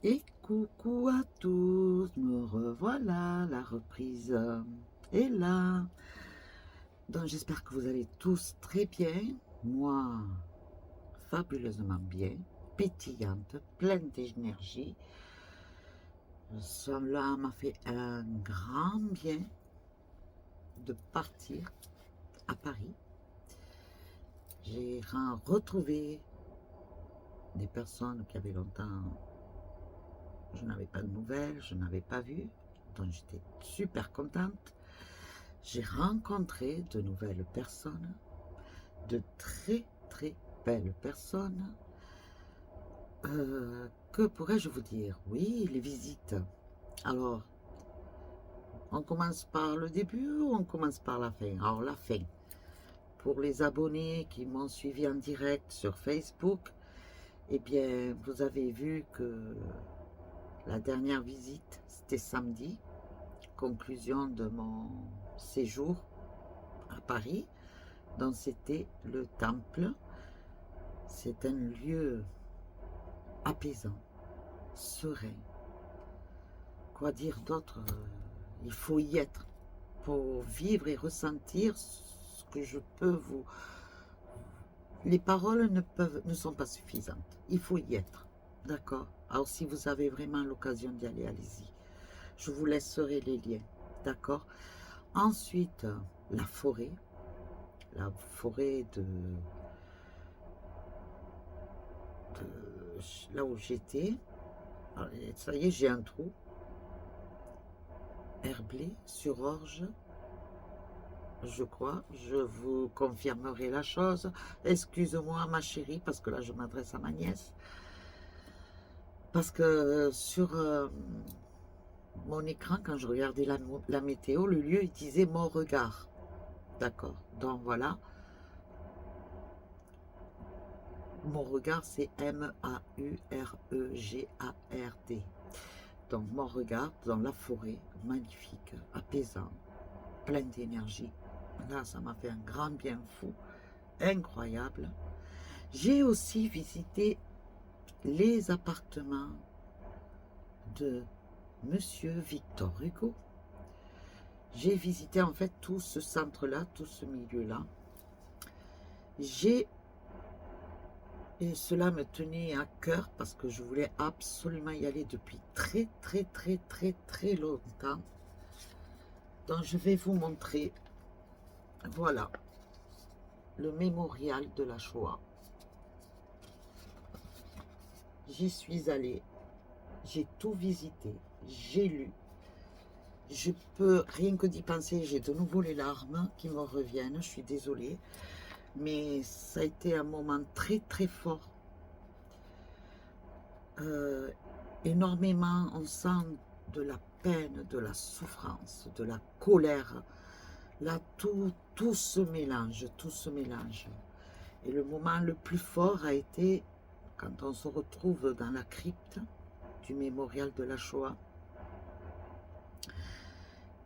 Et coucou à tous, me revoilà, la reprise est là. Donc j'espère que vous allez tous très bien. Moi, fabuleusement bien, pétillante, pleine d'énergie. Cela m'a fait un grand bien de partir à Paris. J'ai retrouvé des personnes qui avaient longtemps, je n'avais pas de nouvelles, je n'avais pas vu. Donc j'étais super contente. J'ai rencontré de nouvelles personnes, de très très belles personnes. Que pourrais-je vous dire? Oui, les visites. Alors, on commence par le début ou on commence par la fin? Alors, la fin. Pour les abonnés qui m'ont suivi en direct sur Facebook, eh bien, vous avez vu que la dernière visite, c'était samedi, conclusion de mon séjour à Paris. Donc c'était le temple. C'est un lieu apaisant, serein. Quoi dire d'autre? Il faut y être pour vivre et ressentir ce que je peux vous... Les paroles ne sont pas suffisantes. Il faut y être. D'accord? Alors si vous avez vraiment l'occasion d'y aller, allez-y. Je vous laisserai les liens. D'accord? Ensuite, la forêt. La forêt là où j'étais. Ça y est, j'ai un trou. Herblay sur Orge, je crois. Je vous confirmerai la chose. Excuse-moi, ma chérie, parce que là, je m'adresse à ma nièce. Parce que sur mon écran, quand je regardais la météo, le lieu, il disait Mont-Regard. D'accord. Donc voilà. Mont-Regard, c'est M-A-U-R-E-G-A-R-D. Donc Mont-Regard, dans la forêt, magnifique, apaisant, plein d'énergie. Là, ça m'a fait un grand bien fou, incroyable. J'ai aussi visité les appartements de Monsieur Victor Hugo. J'ai visité en fait tout ce centre-là, tout ce milieu-là. Et cela me tenait à cœur parce que je voulais absolument y aller depuis très très très très très longtemps. Donc je vais vous montrer, voilà, le mémorial de la Shoah. J'y suis allée, j'ai tout visité, j'ai lu. Je peux, rien que d'y penser, j'ai de nouveau les larmes qui me reviennent, je suis désolée. Mais ça a été un moment très très fort. Énormément, on sent de la peine, de la souffrance, de la colère. Là, tout se mélange, tout se mélange. Et le moment le plus fort a été quand on se retrouve dans la crypte du mémorial de la Shoah.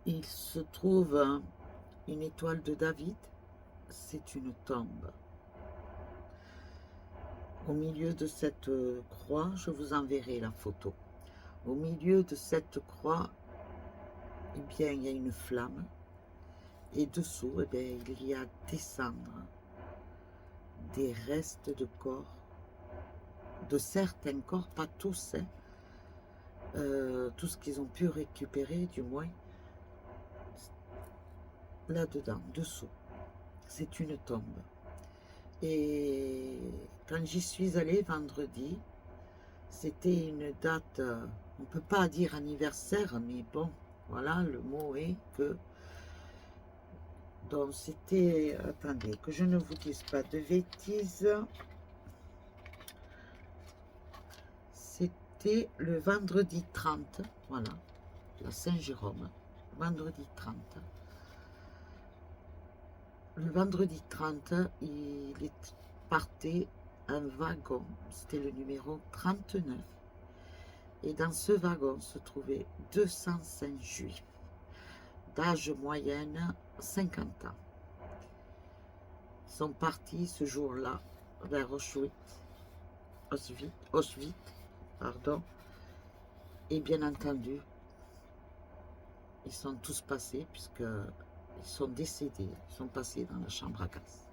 Il se trouve une étoile de David, c'est une tombe. Au milieu de cette croix, je vous enverrai la photo. Au milieu de cette croix, eh bien, il y a une flamme. Et dessous, eh bien, il y a des cendres, des restes de corps, de certains corps, pas tous, hein, tout ce qu'ils ont pu récupérer, du moins, là-dedans, dessous. C'est une tombe. Et quand j'y suis allée vendredi, c'était une date, on ne peut pas dire anniversaire, mais bon, voilà, le mot est que... Donc c'était, attendez, que je ne vous dise pas de bêtises, c'était le vendredi 30, voilà, la Saint-Jérôme, vendredi 30. Le vendredi 30, il est parti un wagon, c'était le numéro 39. Et dans ce wagon se trouvaient 205 juifs, d'âge moyenne 50 ans. Ils sont partis ce jour-là vers Auschwitz, pardon, Et bien entendu, ils sont tous passés puisque ils sont décédés, ils sont passés dans la chambre à gaz.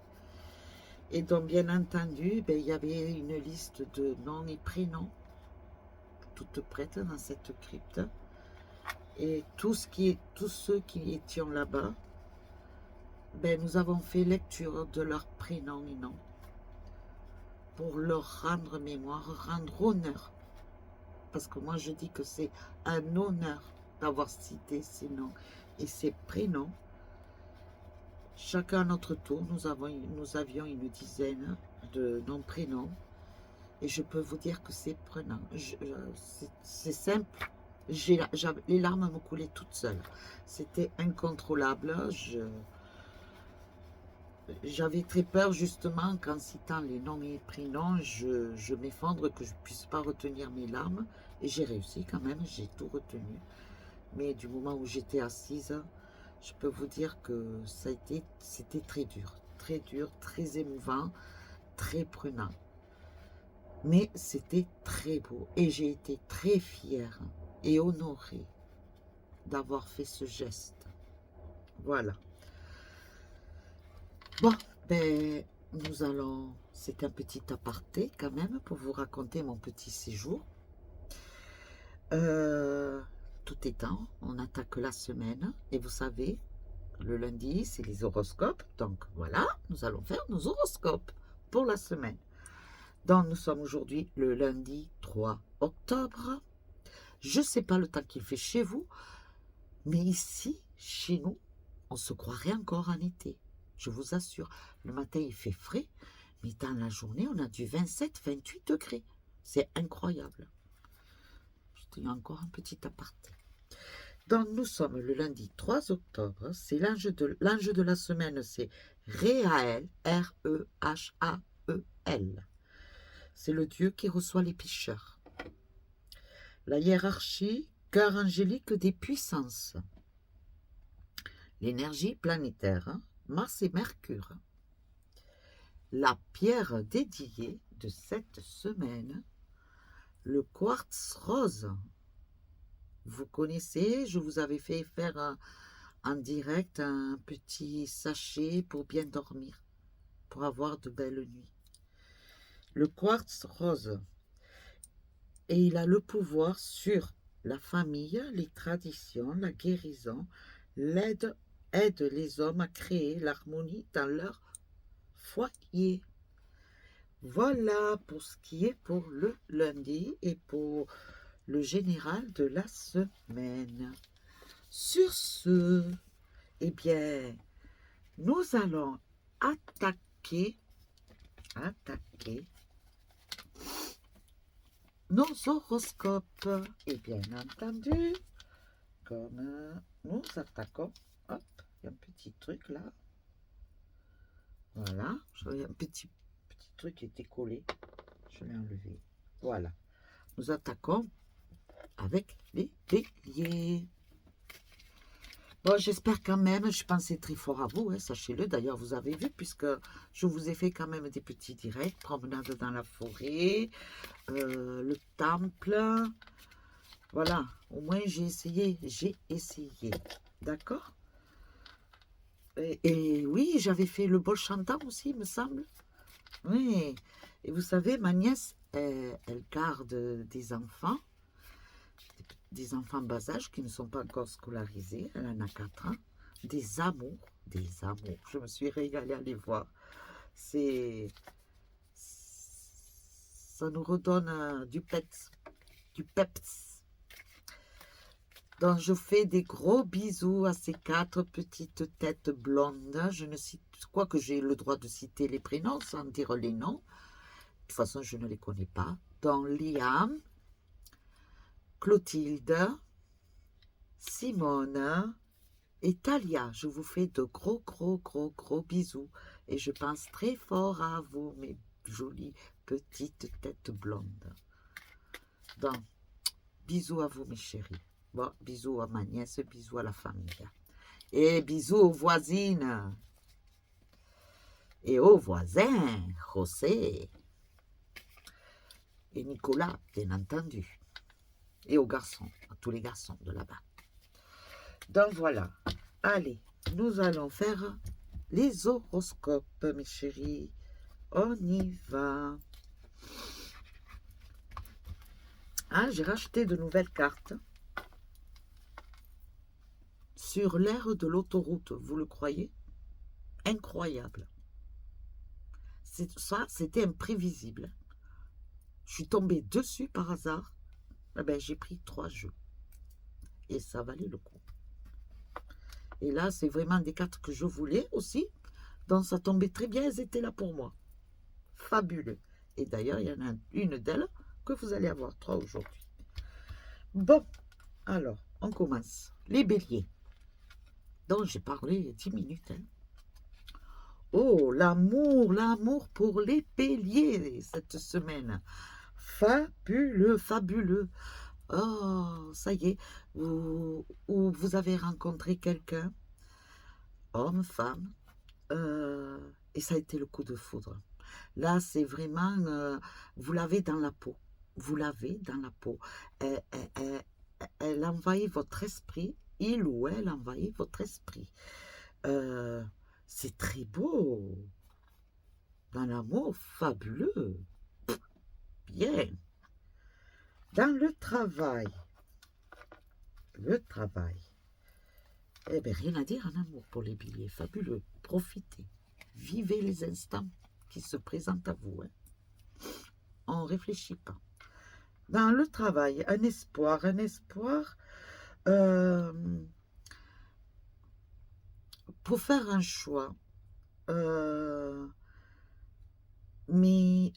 Et donc bien entendu, ben, il y avait une liste de noms et prénoms toute prête dans cette crypte. Et tous ceux qui étions là-bas, ben, nous avons fait lecture de leurs prénoms et noms pour leur rendre mémoire, rendre honneur. Parce que moi je dis que c'est un honneur d'avoir cité ces noms et ces prénoms. Chacun à notre tour, nous avions une dizaine de noms, prénoms. Et je peux vous dire que c'est prenant. C'est simple. Les larmes me coulaient toutes seules. C'était incontrôlable. J'avais très peur justement qu'en citant les noms et prénoms, je m'effondre, que je ne puisse pas retenir mes larmes. Et j'ai réussi quand même, j'ai tout retenu. Mais du moment où j'étais assise, je peux vous dire que c'était très dur, très émouvant, très prenant. Mais c'était très beau et j'ai été très fière et honorée d'avoir fait ce geste. Voilà. Bon, ben, c'est un petit aparté quand même pour vous raconter mon petit séjour. Tout étant, on attaque la semaine et vous savez, le lundi, c'est les horoscopes. Donc voilà, nous allons faire nos horoscopes pour la semaine. Donc nous sommes aujourd'hui le lundi 3 octobre. Je ne sais pas le temps qu'il fait chez vous, mais ici, chez nous, on se croirait encore en été. Je vous assure, le matin il fait frais, mais dans la journée, on a du 27-28 degrés. C'est incroyable. Il y a encore un petit aparté. Donc nous sommes le lundi 3 octobre, c'est l'ange de la semaine, c'est Réhaël, R-E-H-A-E-L. C'est le dieu qui reçoit les pêcheurs. La hiérarchie, cœur angélique des puissances. L'énergie planétaire, Mars et Mercure. La pierre dédiée de cette semaine, le quartz rose. Vous connaissez, je vous avais fait faire en direct un petit sachet pour bien dormir, pour avoir de belles nuits. Le quartz rose. Et il a le pouvoir sur la famille, les traditions, la guérison, aide les hommes à créer l'harmonie dans leur foyer. Voilà pour ce qui est pour le lundi et pour le général de la semaine. Sur ce, eh bien, nous allons attaquer nos horoscopes. Et bien entendu, comme nous attaquons, hop, il y a un petit truc là. Voilà, j'avais un petit truc qui était collé. Je l'ai enlevé. Voilà. Nous attaquons avec les béliers. Bon, j'espère quand même, je pensais très fort à vous, hein, sachez-le. D'ailleurs, vous avez vu, puisque je vous ai fait quand même des petits directs, promenade dans la forêt, le temple. Voilà, au moins j'ai essayé. D'accord? Et oui, j'avais fait le bol chantant aussi, me semble. Oui, et vous savez, ma nièce, elle garde des enfants bas âge qui ne sont pas encore scolarisés. Elle en a 4 ans. Des amours. Je me suis régalée à les voir. Ça nous redonne du peps. Donc, je fais des gros bisous à ces 4 petites têtes blondes. Je crois que j'ai le droit de citer les prénoms sans dire les noms. De toute façon, je ne les connais pas. Donc, Liam, Clotilde, Simone et Talia. Je vous fais de gros bisous. Et je pense très fort à vous, mes jolies petites têtes blondes. Donc, bisous à vous, mes chéris. Bon, bisous à ma nièce, bisous à la famille. Et bisous aux voisines. Et aux voisins, José. Et Nicolas, bien entendu. Et aux garçons, à tous les garçons de là-bas. Donc voilà, allez, nous allons faire les horoscopes, mes chéris. On y va. Ah, j'ai racheté de nouvelles cartes sur l'aire de l'autoroute, vous le croyez? Incroyable. Ça, c'était imprévisible. Je suis tombée dessus par hasard. Eh ben, j'ai pris 3 jeux. Et ça valait le coup. Et là, c'est vraiment des cartes que je voulais aussi. Donc, ça tombait très bien. Elles étaient là pour moi. Fabuleux. Et d'ailleurs, il y en a une d'elles que vous allez avoir 3 aujourd'hui. Bon, alors, on commence. Les béliers, dont j'ai parlé 10 minutes. Hein. Oh, l'amour pour les béliers cette semaine. Fabuleux, fabuleux. Oh, ça y est, vous avez rencontré quelqu'un, homme, femme, et ça a été le coup de foudre. Là, c'est vraiment, vous l'avez dans la peau. Vous l'avez dans la peau. Elle envahit votre esprit, il ou elle envahit votre esprit. C'est très beau. Dans l'amour, fabuleux. Bien. Dans le travail, eh bien, rien à dire en amour pour les béliers, fabuleux. Profitez, vivez les instants qui se présentent à vous. Hein. On ne réfléchit pas. Dans le travail, un espoir, pour faire un choix, mais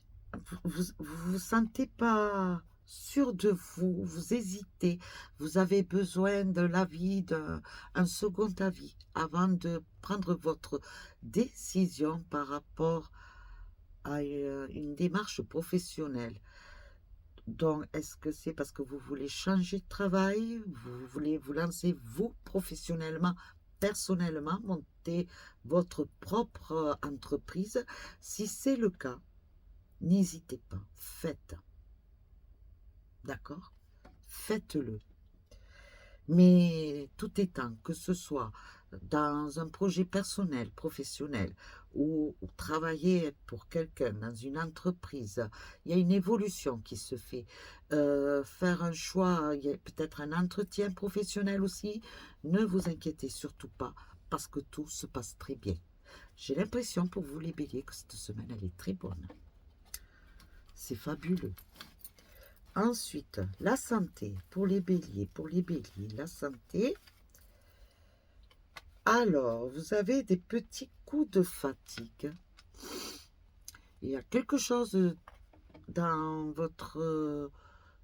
vous sentez pas sûr de vous, vous hésitez, vous avez besoin de l'avis d'un second avis avant de prendre votre décision par rapport à une démarche professionnelle. Donc, est-ce que c'est parce que vous voulez changer de travail, vous voulez vous lancer vous professionnellement, personnellement, monter votre propre entreprise? Si c'est le cas, n'hésitez pas, faites. D'accord? Faites-le. Mais tout étant, que ce soit dans un projet personnel, professionnel, ou travailler pour quelqu'un dans une entreprise, il y a une évolution qui se fait. Faire un choix, il y a peut-être un entretien professionnel aussi. Ne vous inquiétez surtout pas, parce que tout se passe très bien. J'ai l'impression pour vous les béliers que cette semaine, elle est très bonne. C'est fabuleux. Ensuite, la santé, pour les béliers, la santé. Alors, vous avez des petits coups de fatigue. Il y a quelque chose dans votre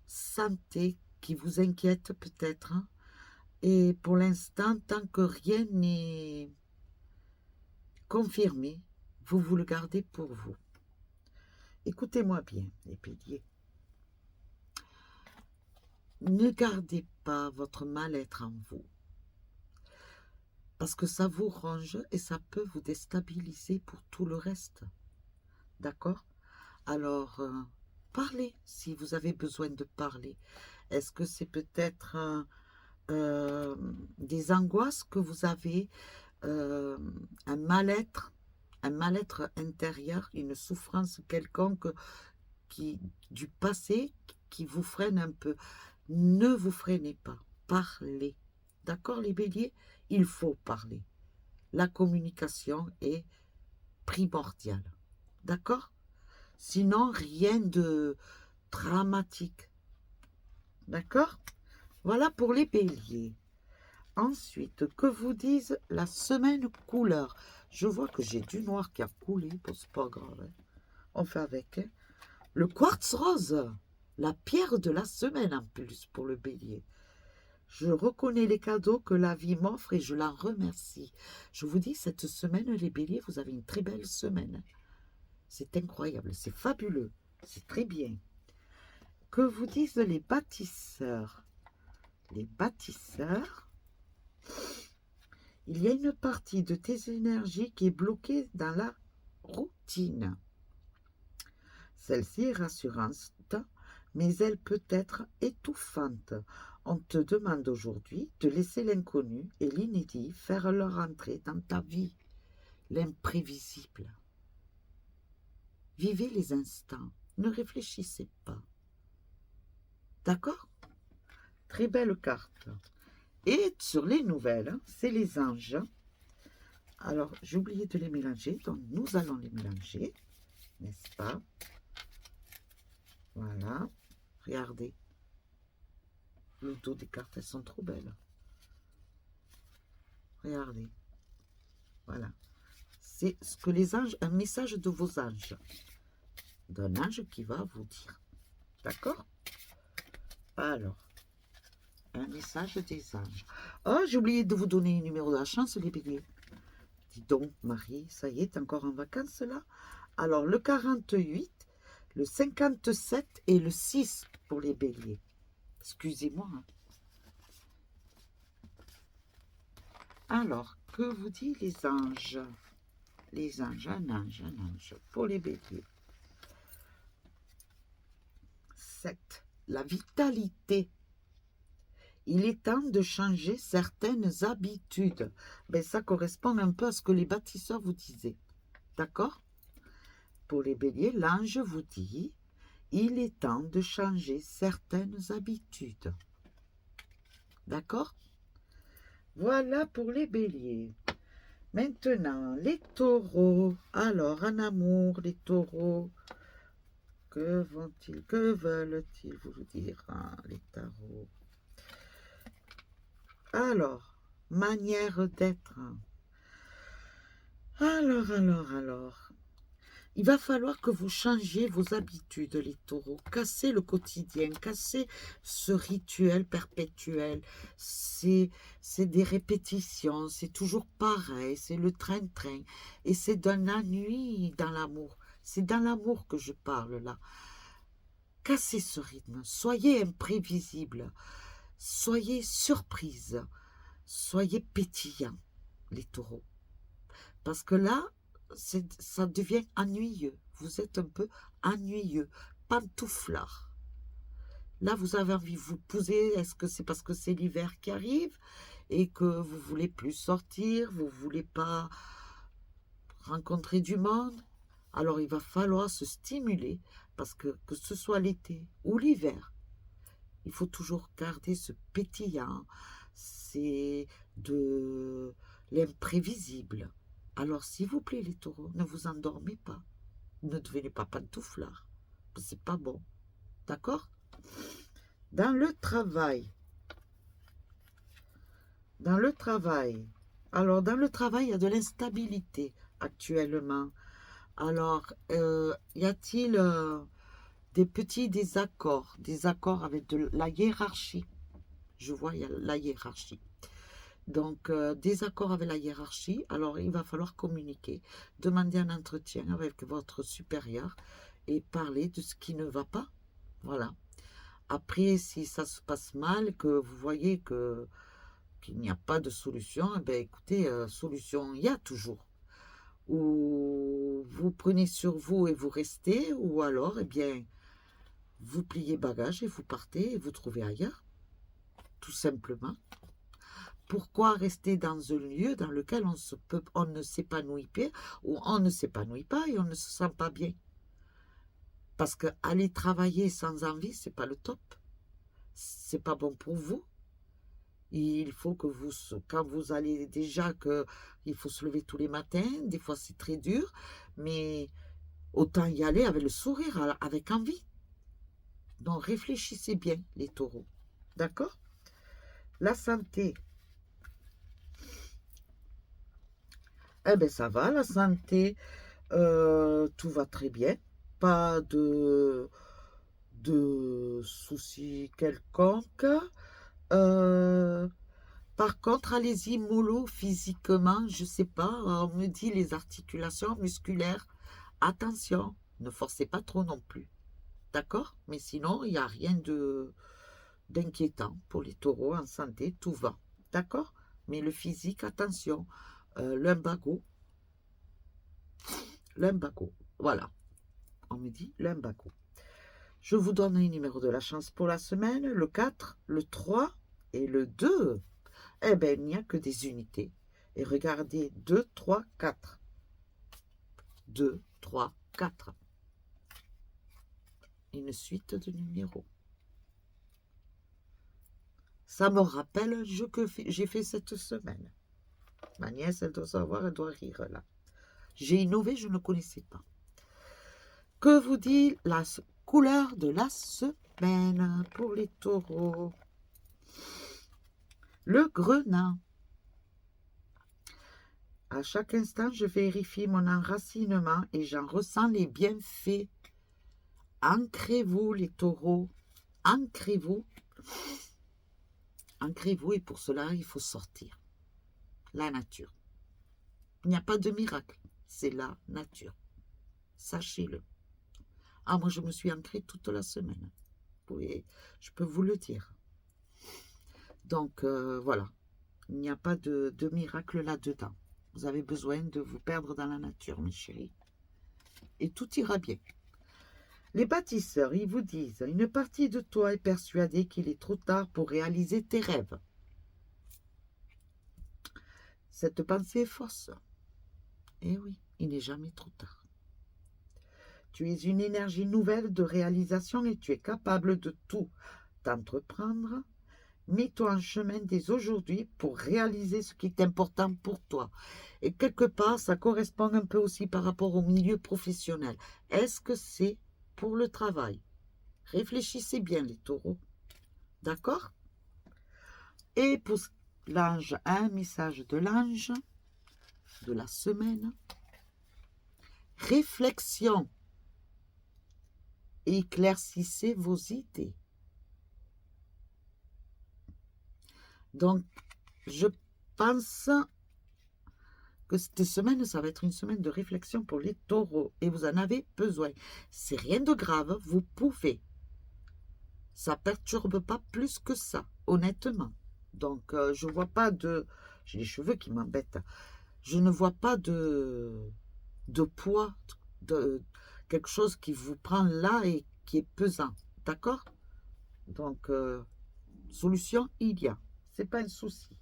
santé qui vous inquiète peut-être. Hein. Et pour l'instant, tant que rien n'est confirmé, vous le gardez pour vous. Écoutez-moi bien, les béliers. Ne gardez pas votre mal-être en vous. Parce que ça vous ronge et ça peut vous déstabiliser pour tout le reste. D'accord? Alors, parlez si vous avez besoin de parler. Est-ce que c'est peut-être des angoisses que vous avez, un mal-être intérieur, une souffrance quelconque du passé qui vous freine un peu? Ne vous freinez pas, parlez. D'accord les béliers? Il faut parler. La communication est primordiale. D'accord? Sinon, rien de dramatique. D'accord? Voilà pour les béliers. Ensuite, que vous dise la semaine couleur? Je vois que j'ai du noir qui a coulé. Bon, c'est pas grave. Hein. On fait avec. Hein. Le quartz rose. La pierre de la semaine en plus pour le bélier. Je reconnais les cadeaux que la vie m'offre et je la remercie. Je vous dis, cette semaine, les béliers, vous avez une très belle semaine. C'est incroyable, c'est fabuleux, c'est très bien. Que vous disent les bâtisseurs? Les bâtisseurs, il y a une partie de tes énergies qui est bloquée dans la routine. Celle-ci est rassurante, mais elle peut être étouffante. On te demande aujourd'hui de laisser l'inconnu et l'inédit faire leur entrée dans ta vie, l'imprévisible. Vivez les instants, ne réfléchissez pas. D'accord? Très belle carte. Et sur les nouvelles, c'est les anges. Alors, j'ai oublié de les mélanger, donc nous allons les mélanger, n'est-ce pas? Voilà, regardez. Le dos des cartes, elles sont trop belles. Regardez. Voilà. C'est ce que les anges, un message de vos anges. D'un ange qui va vous dire. D'accord? Alors, un message des anges. Oh, j'ai oublié de vous donner le numéro de la chance, les béliers. Dis donc, Marie, ça y est, t'es encore en vacances là? Alors, le 48, le 57 et le 6 pour les béliers. Excusez-moi. Alors, que vous dit les anges? Les anges, un ange pour les béliers. 7. La vitalité. Il est temps de changer certaines habitudes. Ben, ça correspond un peu à ce que les bâtisseurs vous disaient. D'accord? Pour les béliers, l'ange vous dit, il est temps de changer certaines habitudes. D'accord? Voilà pour les béliers. Maintenant, les taureaux. Alors, en amour, les taureaux, que vont-ils, que veulent-ils vous dire, hein, les tarots? Alors, manière d'être. Alors. Il va falloir que vous changiez vos habitudes, les taureaux. Cassez le quotidien, cassez ce rituel perpétuel. C'est des répétitions, c'est toujours pareil, c'est le train-train. Et c'est d'un ennui dans l'amour. C'est dans l'amour que je parle là. Cassez ce rythme, soyez imprévisibles, soyez surprises, soyez pétillants, les taureaux. Parce que là, ça devient ennuyeux. Vous êtes un peu ennuyeux, pantouflard. Là, vous avez envie de vous poser. Est-ce que c'est parce que c'est l'hiver qui arrive et que vous voulez plus sortir, vous voulez pas rencontrer du monde? Alors, il va falloir se stimuler parce que ce soit l'été ou l'hiver, il faut toujours garder ce pétillant. C'est de l'imprévisible. Alors, s'il vous plaît, les taureaux, ne vous endormez pas. Ne devenez pas pantouflards. C'est pas bon. D'accord? Dans le travail. Alors, dans le travail, il y a de l'instabilité actuellement. Alors, y a-t-il des petits désaccords avec de la hiérarchie? Je vois, il y a la hiérarchie. Donc, désaccord avec la hiérarchie, alors il va falloir communiquer, demander un entretien avec votre supérieur et parler de ce qui ne va pas. Voilà. Après, si ça se passe mal, que vous voyez qu'il n'y a pas de solution, eh bien, écoutez, solution, il y a toujours. Ou vous prenez sur vous et vous restez, ou alors, eh bien, vous pliez bagage et vous partez et vous trouvez ailleurs, tout simplement. Pourquoi rester dans un lieu dans lequel on ne s'épanouit pas, ou on ne s'épanouit pas et on ne se sent pas bien? Parce que aller travailler sans envie, c'est pas le top. C'est pas bon pour vous. Il faut que vous, quand vous allez déjà il faut se lever tous les matins, des fois c'est très dur, mais autant y aller avec le sourire, avec envie. Donc réfléchissez bien, les taureaux. D'accord? La santé. Eh bien, ça va, la santé, tout va très bien. Pas de soucis quelconques. Par contre, allez-y, mollo, physiquement, je sais pas, on me dit les articulations musculaires. Attention, ne forcez pas trop non plus. D'accord? Mais sinon, il n'y a rien d'inquiétant pour les taureaux en santé, tout va. D'accord? Mais le physique, attention. Lumbago. Voilà. On me dit lumbago. Je vous donne les numéros de la chance pour la semaine, le 4, le 3 et le 2. Eh bien, il n'y a que des unités. Et regardez, 2, 3, 4. 2, 3, 4. Une suite de numéros. Ça me rappelle le jeu que j'ai fait cette semaine. Ma nièce, elle doit savoir, elle doit rire là. J'ai innové, je ne connaissais pas. Que vous dit la couleur de la semaine pour les taureaux? Le grenat. À chaque instant, je vérifie mon enracinement et j'en ressens les bienfaits. Ancrez-vous, les taureaux. Ancrez-vous. Ancrez-vous et pour cela, il faut sortir. La nature. Il n'y a pas de miracle. C'est la nature. Sachez-le. Ah, moi, je me suis ancrée toute la semaine. Oui, je peux vous le dire. Donc, voilà. Il n'y a pas de miracle là-dedans. Vous avez besoin de vous perdre dans la nature, mes chéris. Et tout ira bien. Les bâtisseurs, ils vous disent, une partie de toi est persuadée qu'il est trop tard pour réaliser tes rêves. Cette pensée est fausse. Eh oui, il n'est jamais trop tard. Tu es une énergie nouvelle de réalisation et tu es capable de tout t'entreprendre. Mets-toi en chemin dès aujourd'hui pour réaliser ce qui est important pour toi. Et quelque part, ça correspond un peu aussi par rapport au milieu professionnel. Est-ce que c'est pour le travail? Réfléchissez bien, les taureaux. D'accord? Et pour l'ange, un message de l'ange de la semaine. Réflexion. Éclaircissez vos idées. Donc, je pense que cette semaine, ça va être une semaine de réflexion pour les taureaux. Et vous en avez besoin. C'est rien de grave, vous pouvez. Ça ne perturbe pas plus que ça, honnêtement. Donc, je ne vois pas de... J'ai les cheveux qui m'embêtent. Je ne vois pas de poids, de quelque chose qui vous prend là et qui est pesant. D'accord? Donc, solution, il y a. C'est pas un souci.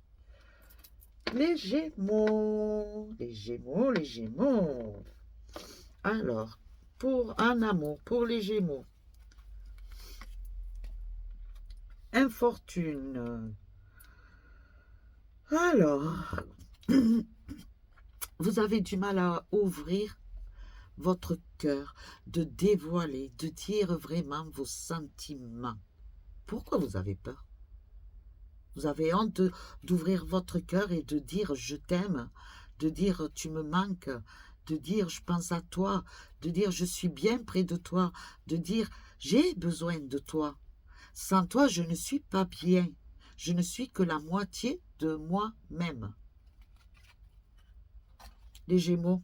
Les Gémeaux, les Gémeaux, les Gémeaux. Alors, pour un amour, pour les Gémeaux. Infortune. Alors, vous avez du mal à ouvrir votre cœur, de dévoiler, de dire vraiment vos sentiments. Pourquoi vous avez peur? Vous avez honte d'ouvrir votre cœur et de dire je t'aime, de dire tu me manques, de dire je pense à toi, de dire je suis bien près de toi, de dire j'ai besoin de toi. Sans toi, je ne suis pas bien. Je ne suis que la moitié de moi-même. Les Gémeaux,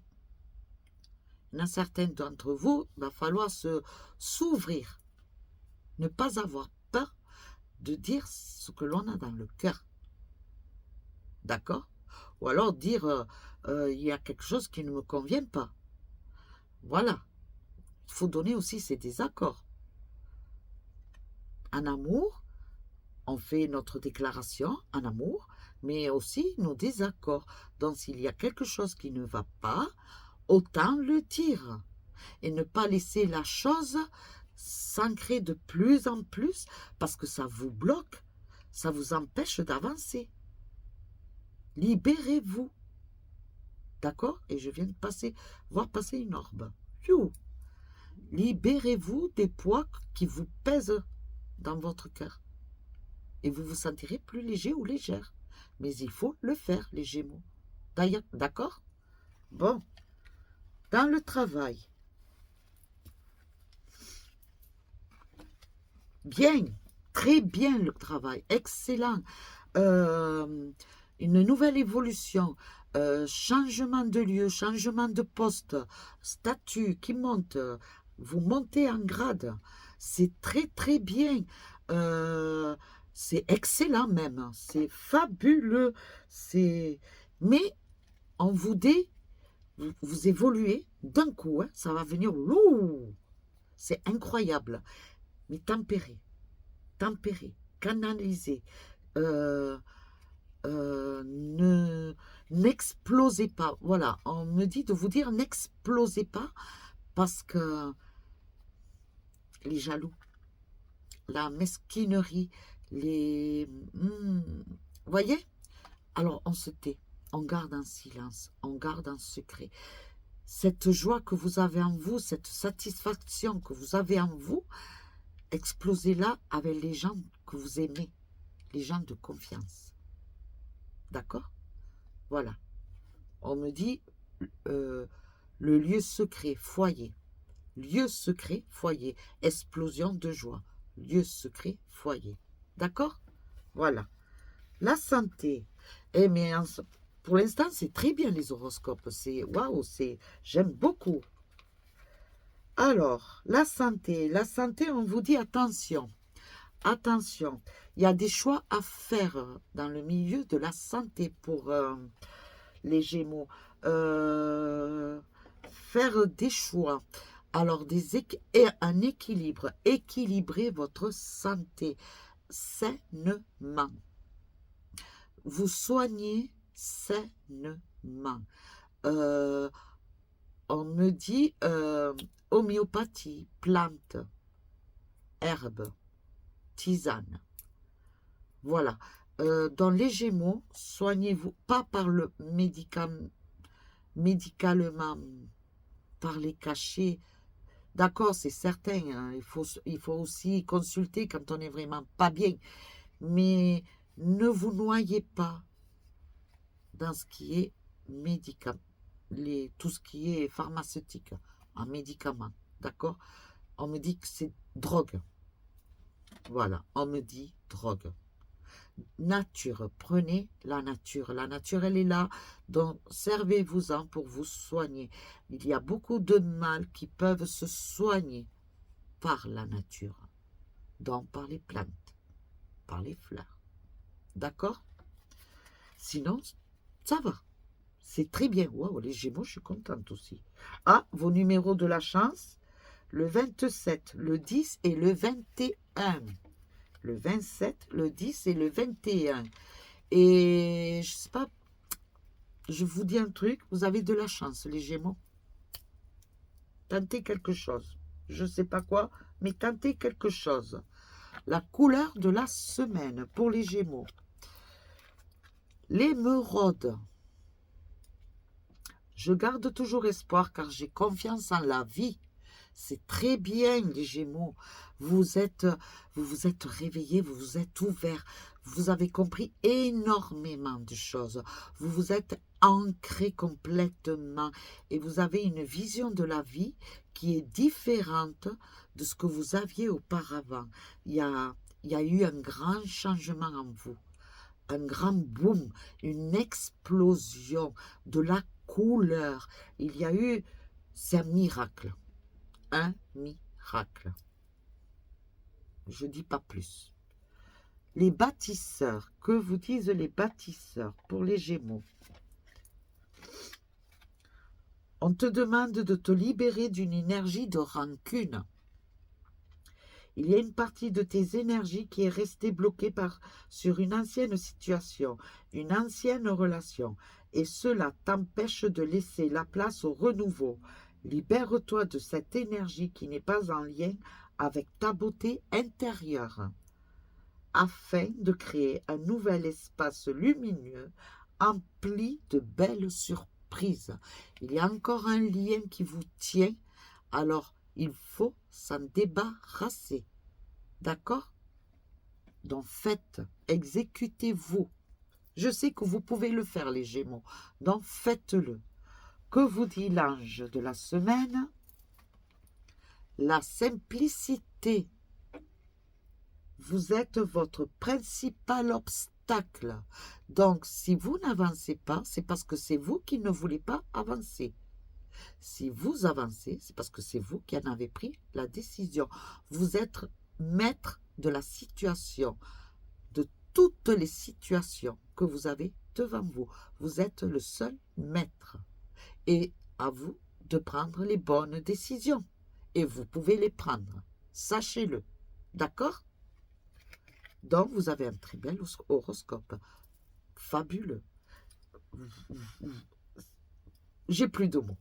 il y en a certains d'entre vous, il va falloir s'ouvrir, ne pas avoir peur de dire ce que l'on a dans le cœur. D'accord? Ou alors dire, il y a quelque chose qui ne me convient pas. Voilà. Il faut donner aussi ses désaccords. En amour, on fait notre déclaration en amour, mais aussi nos désaccords. Donc, s'il y a quelque chose qui ne va pas, autant le dire. Et ne pas laisser la chose s'ancrer de plus en plus parce que ça vous bloque, ça vous empêche d'avancer. Libérez-vous. D'accord? Et je viens de voir passer une orbe. Libérez-vous des poids qui vous pèsent dans votre cœur. Et vous vous sentirez plus léger ou légère. Mais il faut le faire, les Gémeaux. D'accord? Bon. Dans le travail. Bien. Très bien le travail. Excellent. Une nouvelle évolution. Changement de lieu, changement de poste, statut qui monte. Vous montez en grade. C'est très très bien. C'est excellent même. C'est fabuleux. Mais on vous dit, vous évoluez d'un coup. Hein, ça va venir. C'est incroyable. mais tempérez, tempérez, canalisez. Euh, n'explosez pas. Voilà, on me dit de vous dire n'explosez pas parce que les jaloux, la mesquinerie, les... voyez? Alors on se tait, on garde un silence, on garde un secret. Cette joie que vous avez en vous, cette satisfaction que vous avez en vous, explosez-la avec les gens que vous aimez, les gens de confiance. D'accord? Voilà. On me dit le lieu secret, foyer. Lieu secret, foyer. Explosion de joie. Lieu secret, foyer. D'accord? Voilà. La santé. Eh mais pour l'instant, c'est très bien les horoscopes. C'est waouh, j'aime beaucoup. Alors, la santé, on vous dit attention, attention, il y a des choix à faire dans le milieu de la santé pour les Gémeaux. Faire des choix, alors et un équilibre, équilibrer votre santé sainement. Vous soignez sainement. On me dit homéopathie, plantes, herbes, tisane. Voilà. Dans les Gémeaux, soignez-vous pas par le médicalement, par les cachets. D'accord, c'est certain, hein, il faut aussi consulter quand on n'est vraiment pas bien. Mais ne vous noyez pas dans ce qui est médicament. Tout ce qui est pharmaceutique, en médicaments, d'accord? On me dit que c'est drogue. Voilà, on me dit drogue. Nature, prenez la nature. La nature, elle est là, donc servez-vous-en pour vous soigner. Il y a beaucoup de mal qui peuvent se soigner par la nature, donc par les plantes, par les fleurs. D'accord? Sinon, ça va. C'est très bien. Waouh, les Gémeaux, je suis contente aussi. Ah, vos numéros de la chance, le 27, le 10 et le 21. Le 27, le 10 et le 21. Et je sais pas, je vous dis un truc, vous avez de la chance, les Gémeaux. Tentez quelque chose. Je ne sais pas quoi, mais tentez quelque chose. La couleur de la semaine pour les Gémeaux. L'émeraude. Je garde toujours espoir car j'ai confiance en la vie. C'est très bien, les Gémeaux. Vous vous êtes réveillés, vous vous êtes ouverts. Vous avez compris énormément de choses. Vous vous êtes ancrés complètement et vous avez une vision de la vie qui est différente de ce que vous aviez auparavant. Il y a eu un grand changement en vous. Un grand boom, une explosion de la couleur. Il y a eu, c'est un miracle. Un miracle. Je dis pas plus. Les bâtisseurs, que vous disent les bâtisseurs pour les Gémeaux? On te demande de te libérer d'une énergie de rancune. Il y a une partie de tes énergies qui est restée bloquée sur une ancienne situation, une ancienne relation, et cela t'empêche de laisser la place au renouveau. Libère-toi de cette énergie qui n'est pas en lien avec ta beauté intérieure, afin de créer un nouvel espace lumineux, empli de belles surprises. Il y a encore un lien qui vous tient, alors il faut s'en débarrasser. D'accord? Donc faites, exécutez-vous. Je sais que vous pouvez le faire, les Gémeaux. Donc faites-le. Que vous dit l'ange de la semaine? La simplicité. Vous êtes votre principal obstacle. Donc, si vous n'avancez pas, c'est parce que c'est vous qui ne voulez pas avancer. Si vous avancez, c'est parce que c'est vous qui en avez pris la décision. Vous êtes maître de la situation, de toutes les situations que vous avez devant vous. Vous êtes le seul maître. Et à vous de prendre les bonnes décisions. Et vous pouvez les prendre. Sachez-le. D'accord? Donc, vous avez un très bel horoscope. Fabuleux. J'ai plus de mots.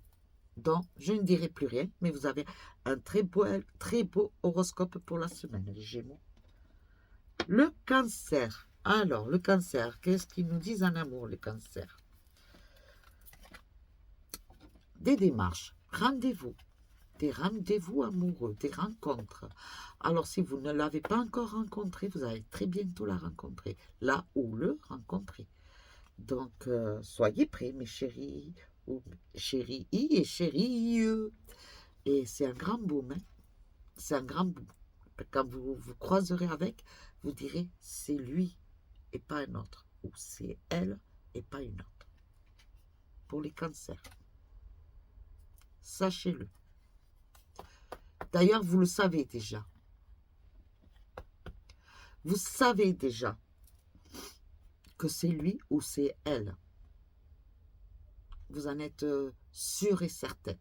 Donc, je ne dirai plus rien, mais vous avez un très beau horoscope pour la semaine, les Gémeaux. Le Cancer. Alors, le Cancer, qu'est-ce qu'ils nous disent en amour, le Cancer? Des démarches, rendez-vous, des rendez-vous amoureux, des rencontres. Alors, si vous ne l'avez pas encore rencontré, vous allez très bientôt la rencontrer, là où le rencontrer. Donc, soyez prêts, mes chéris, ou chéris et chéris. Et c'est un grand boom, hein? C'est un grand boom. Quand vous vous croiserez avec, vous direz, c'est lui et pas un autre. Ou c'est elle et pas une autre. Pour les cancers. Sachez-le. D'ailleurs, vous le savez déjà. Vous savez déjà que c'est lui ou c'est elle. Vous en êtes sûr et certain.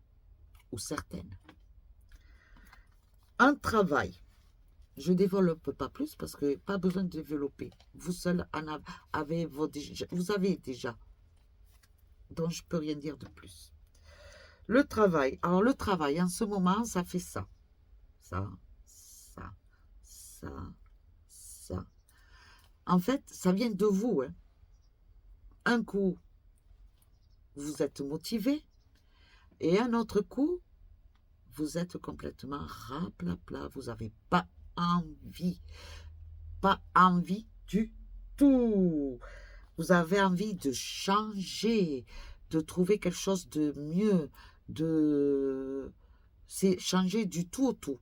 Ou certaine. Un travail. Je ne développe pas plus parce que pas besoin de développer. Vous seul vous avez déjà. Donc, je ne peux rien dire de plus. Le travail. Alors, le travail, en ce moment, ça fait ça. Ça. En fait, ça vient de vous. Hein. Un coup, vous êtes motivé. Et un autre coup, vous êtes complètement raplapla. Vous n'avez pas envie. Pas envie du tout. Vous avez envie de changer, de trouver quelque chose de mieux, c'est changer du tout au tout.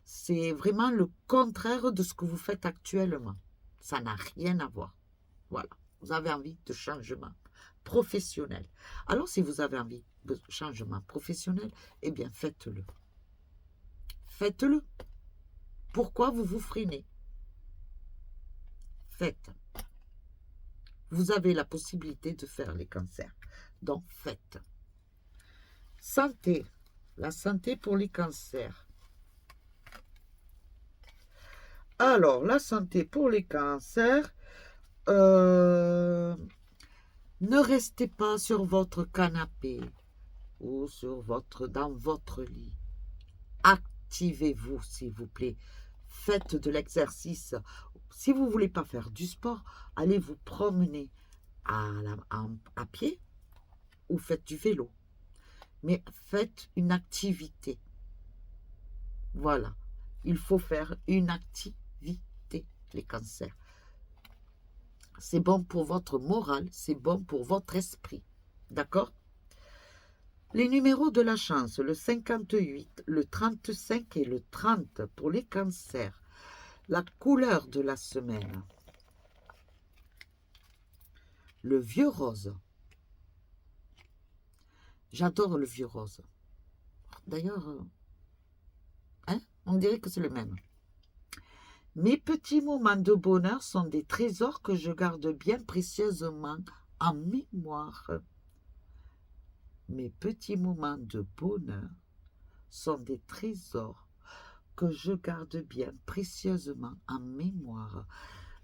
C'est vraiment le contraire de ce que vous faites actuellement. Ça n'a rien à voir. Voilà. Vous avez envie de changement professionnel. Alors, si vous avez envie de changement professionnel, eh bien, faites-le. Faites-le. Pourquoi vous vous freinez? Faites. Vous avez la possibilité de faire les cancers. Donc, faites. Santé. La santé pour les cancers. Alors, la santé pour les cancers, ne restez pas sur votre canapé ou dans votre lit. Activez-vous, s'il vous plaît. Faites de l'exercice. Si vous ne voulez pas faire du sport, allez vous promener à pied ou faites du vélo. Mais faites une activité. Voilà. Il faut faire une activité, les cancers. C'est bon pour votre morale, c'est bon pour votre esprit. D'accord? Les numéros de la chance, le 58, le 35 et le 30 pour les cancers. La couleur de la semaine. Le vieux rose. J'adore le vieux rose. D'ailleurs, on dirait que c'est le même. Mes petits moments de bonheur sont des trésors que je garde bien précieusement en mémoire. Mes petits moments de bonheur sont des trésors que je garde bien précieusement en mémoire.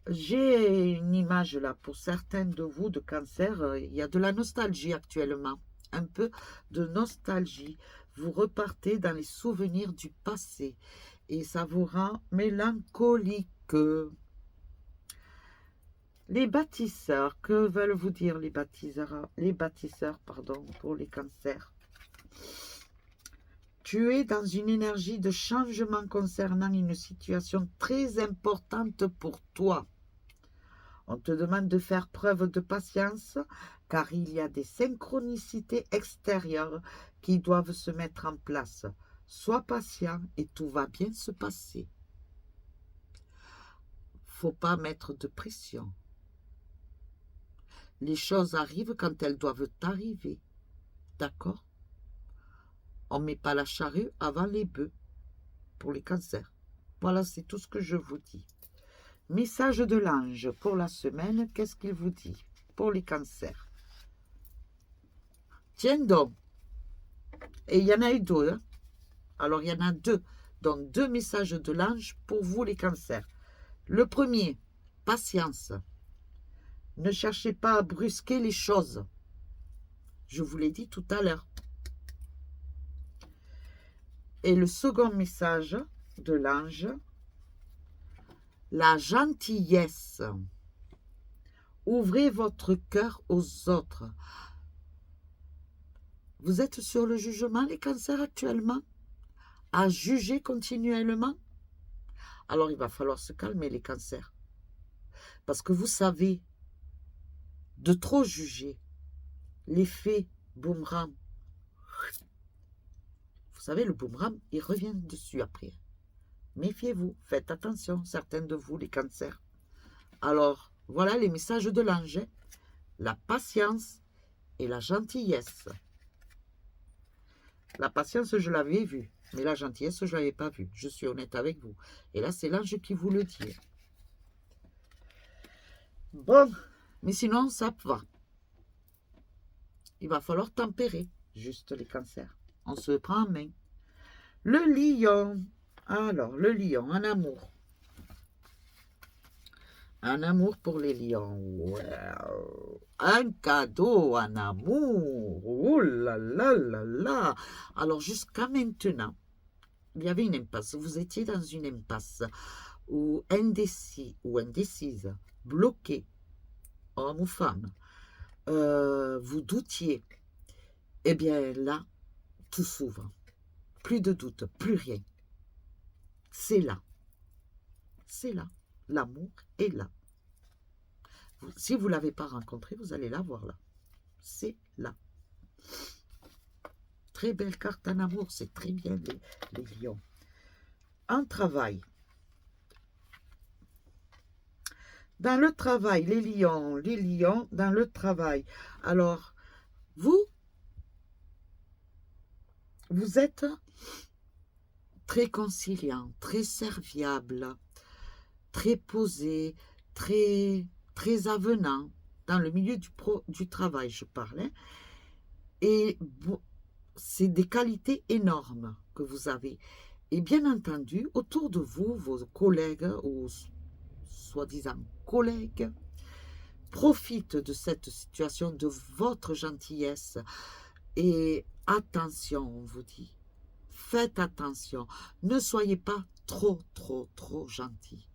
J'ai une image là pour certains de vous de cancer. Il y a de la nostalgie actuellement. Un peu de nostalgie. Vous repartez dans les souvenirs du passé. Et ça vous rend mélancolique. Les bâtisseurs, que veulent vous dire les bâtisseurs, pour les cancers? Tu es dans une énergie de changement concernant une situation très importante pour toi. On te demande de faire preuve de patience, car il y a des synchronicités extérieures qui doivent se mettre en place. Sois patient et tout va bien se passer. Faut pas mettre de pression. Les choses arrivent quand elles doivent arriver. D'accord? On ne met pas la charrue avant les bœufs pour les cancers. Voilà, c'est tout ce que je vous dis. Message de l'ange pour la semaine, qu'est-ce qu'il vous dit pour les cancers? Tiens donc. Et il y en a eu deux. Hein? Alors, il y en a deux donne 2 messages de l'ange pour vous les cancers. Le premier, patience. Ne cherchez pas à brusquer les choses. Je vous l'ai dit tout à l'heure. Et le second message de l'ange, la gentillesse. Ouvrez votre cœur aux autres. Vous êtes sur le jugement, les cancers, actuellement? À juger continuellement? Alors, il va falloir se calmer, les cancers. Parce que vous savez, de trop juger, l'effet boomerang. Vous savez, le boomerang, il revient dessus après. Méfiez-vous, faites attention, certains de vous, les cancers. Alors, voilà les messages de l'ange. La patience et la gentillesse. La patience, je l'avais vue, mais la gentillesse, je ne l'avais pas vue. Je suis honnête avec vous. Et là, c'est l'ange qui vous le dit. Bon, mais sinon, ça va. Il va falloir tempérer, juste les cancers. On se prend en main. Le lion. Alors, le lion, en amour. Un amour pour les lions. Wow. Un cadeau en amour. Oh là là là là. Alors, jusqu'à maintenant, il y avait une impasse. Vous étiez dans une impasse ou indécis ou indécise, bloqué, homme ou femme. Vous doutiez. Eh bien, là, tout s'ouvre. Plus de doute, plus rien. C'est là. C'est là. L'amour est là. Si vous ne l'avez pas rencontré, vous allez la voir là. C'est là. Très belle carte en amour, c'est très bien les lions. En travail. Dans le travail, les lions dans le travail. Alors, vous êtes très conciliant, très serviable, très posé, très avenant, dans le milieu du travail, je parlais. Et c'est des qualités énormes que vous avez. Et bien entendu, autour de vous, vos collègues ou soi-disant collègues profitent de cette situation, de votre gentillesse. Et attention, on vous dit, faites attention, ne soyez pas trop gentil.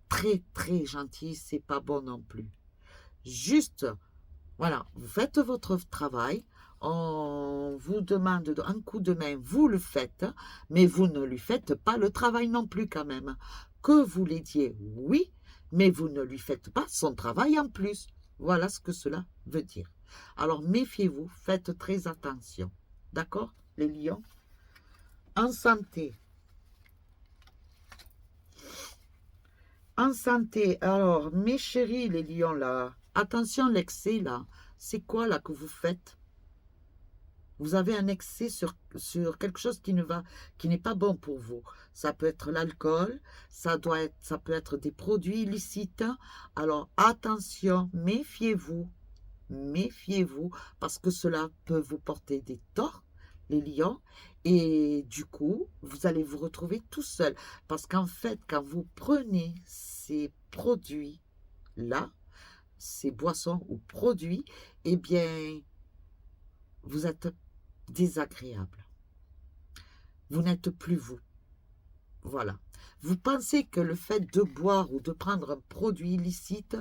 Très gentil, c'est pas bon non plus. Juste, voilà, vous faites votre travail, on vous demande un coup de main, vous le faites, mais vous ne lui faites pas le travail non plus quand même. Que vous l'aidiez, oui, mais vous ne lui faites pas son travail en plus. Voilà ce que cela veut dire. Alors méfiez-vous, faites très attention. D'accord, les lions? En santé. En santé, alors, mes chéris, les lions, là, attention, l'excès, là, c'est quoi, là, que vous faites? Vous avez un excès sur quelque chose qui n'est pas bon pour vous. Ça peut être l'alcool, ça peut être des produits illicites. Alors, attention, méfiez-vous, parce que cela peut vous porter des torts, les lions, et du coup, vous allez vous retrouver tout seul. Parce qu'en fait, quand vous prenez ces produits-là, ces boissons ou produits, eh bien, vous êtes désagréable. Vous n'êtes plus vous. Voilà. Vous pensez que le fait de boire ou de prendre un produit illicite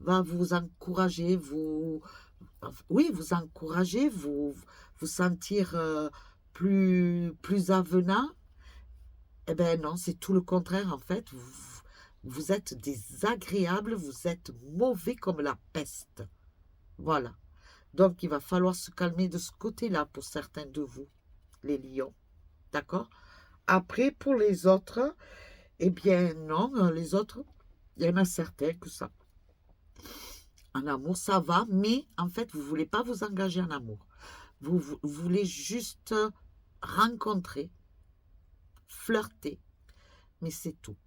va vous encourager, vous encourager, vous sentir plus avenant. Eh bien non, c'est tout le contraire en fait. Vous êtes désagréable, vous êtes mauvais comme la peste. Voilà. Donc, il va falloir se calmer de ce côté-là pour certains de vous, les lions. D'accord? Après, pour les autres, eh bien, non, les autres, il y en a certains que ça. En amour, ça va, mais en fait, vous ne voulez pas vous engager en amour. Vous voulez juste rencontrer, flirter, mais c'est tout.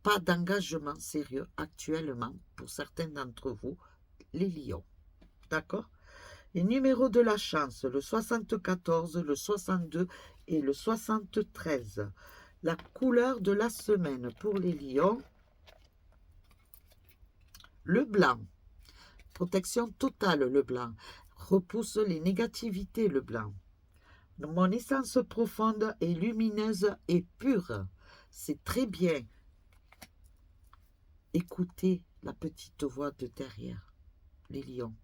Pas d'engagement sérieux actuellement pour certains d'entre vous, les lions. D'accord? Les numéros de la chance, le 74, le 62 et le 73. La couleur de la semaine pour les lions, le blanc. Protection totale, le blanc. Repousse les négativités, le blanc. Mon essence profonde est lumineuse et pure. C'est très bien. Écoutez la petite voix de derrière, les lions.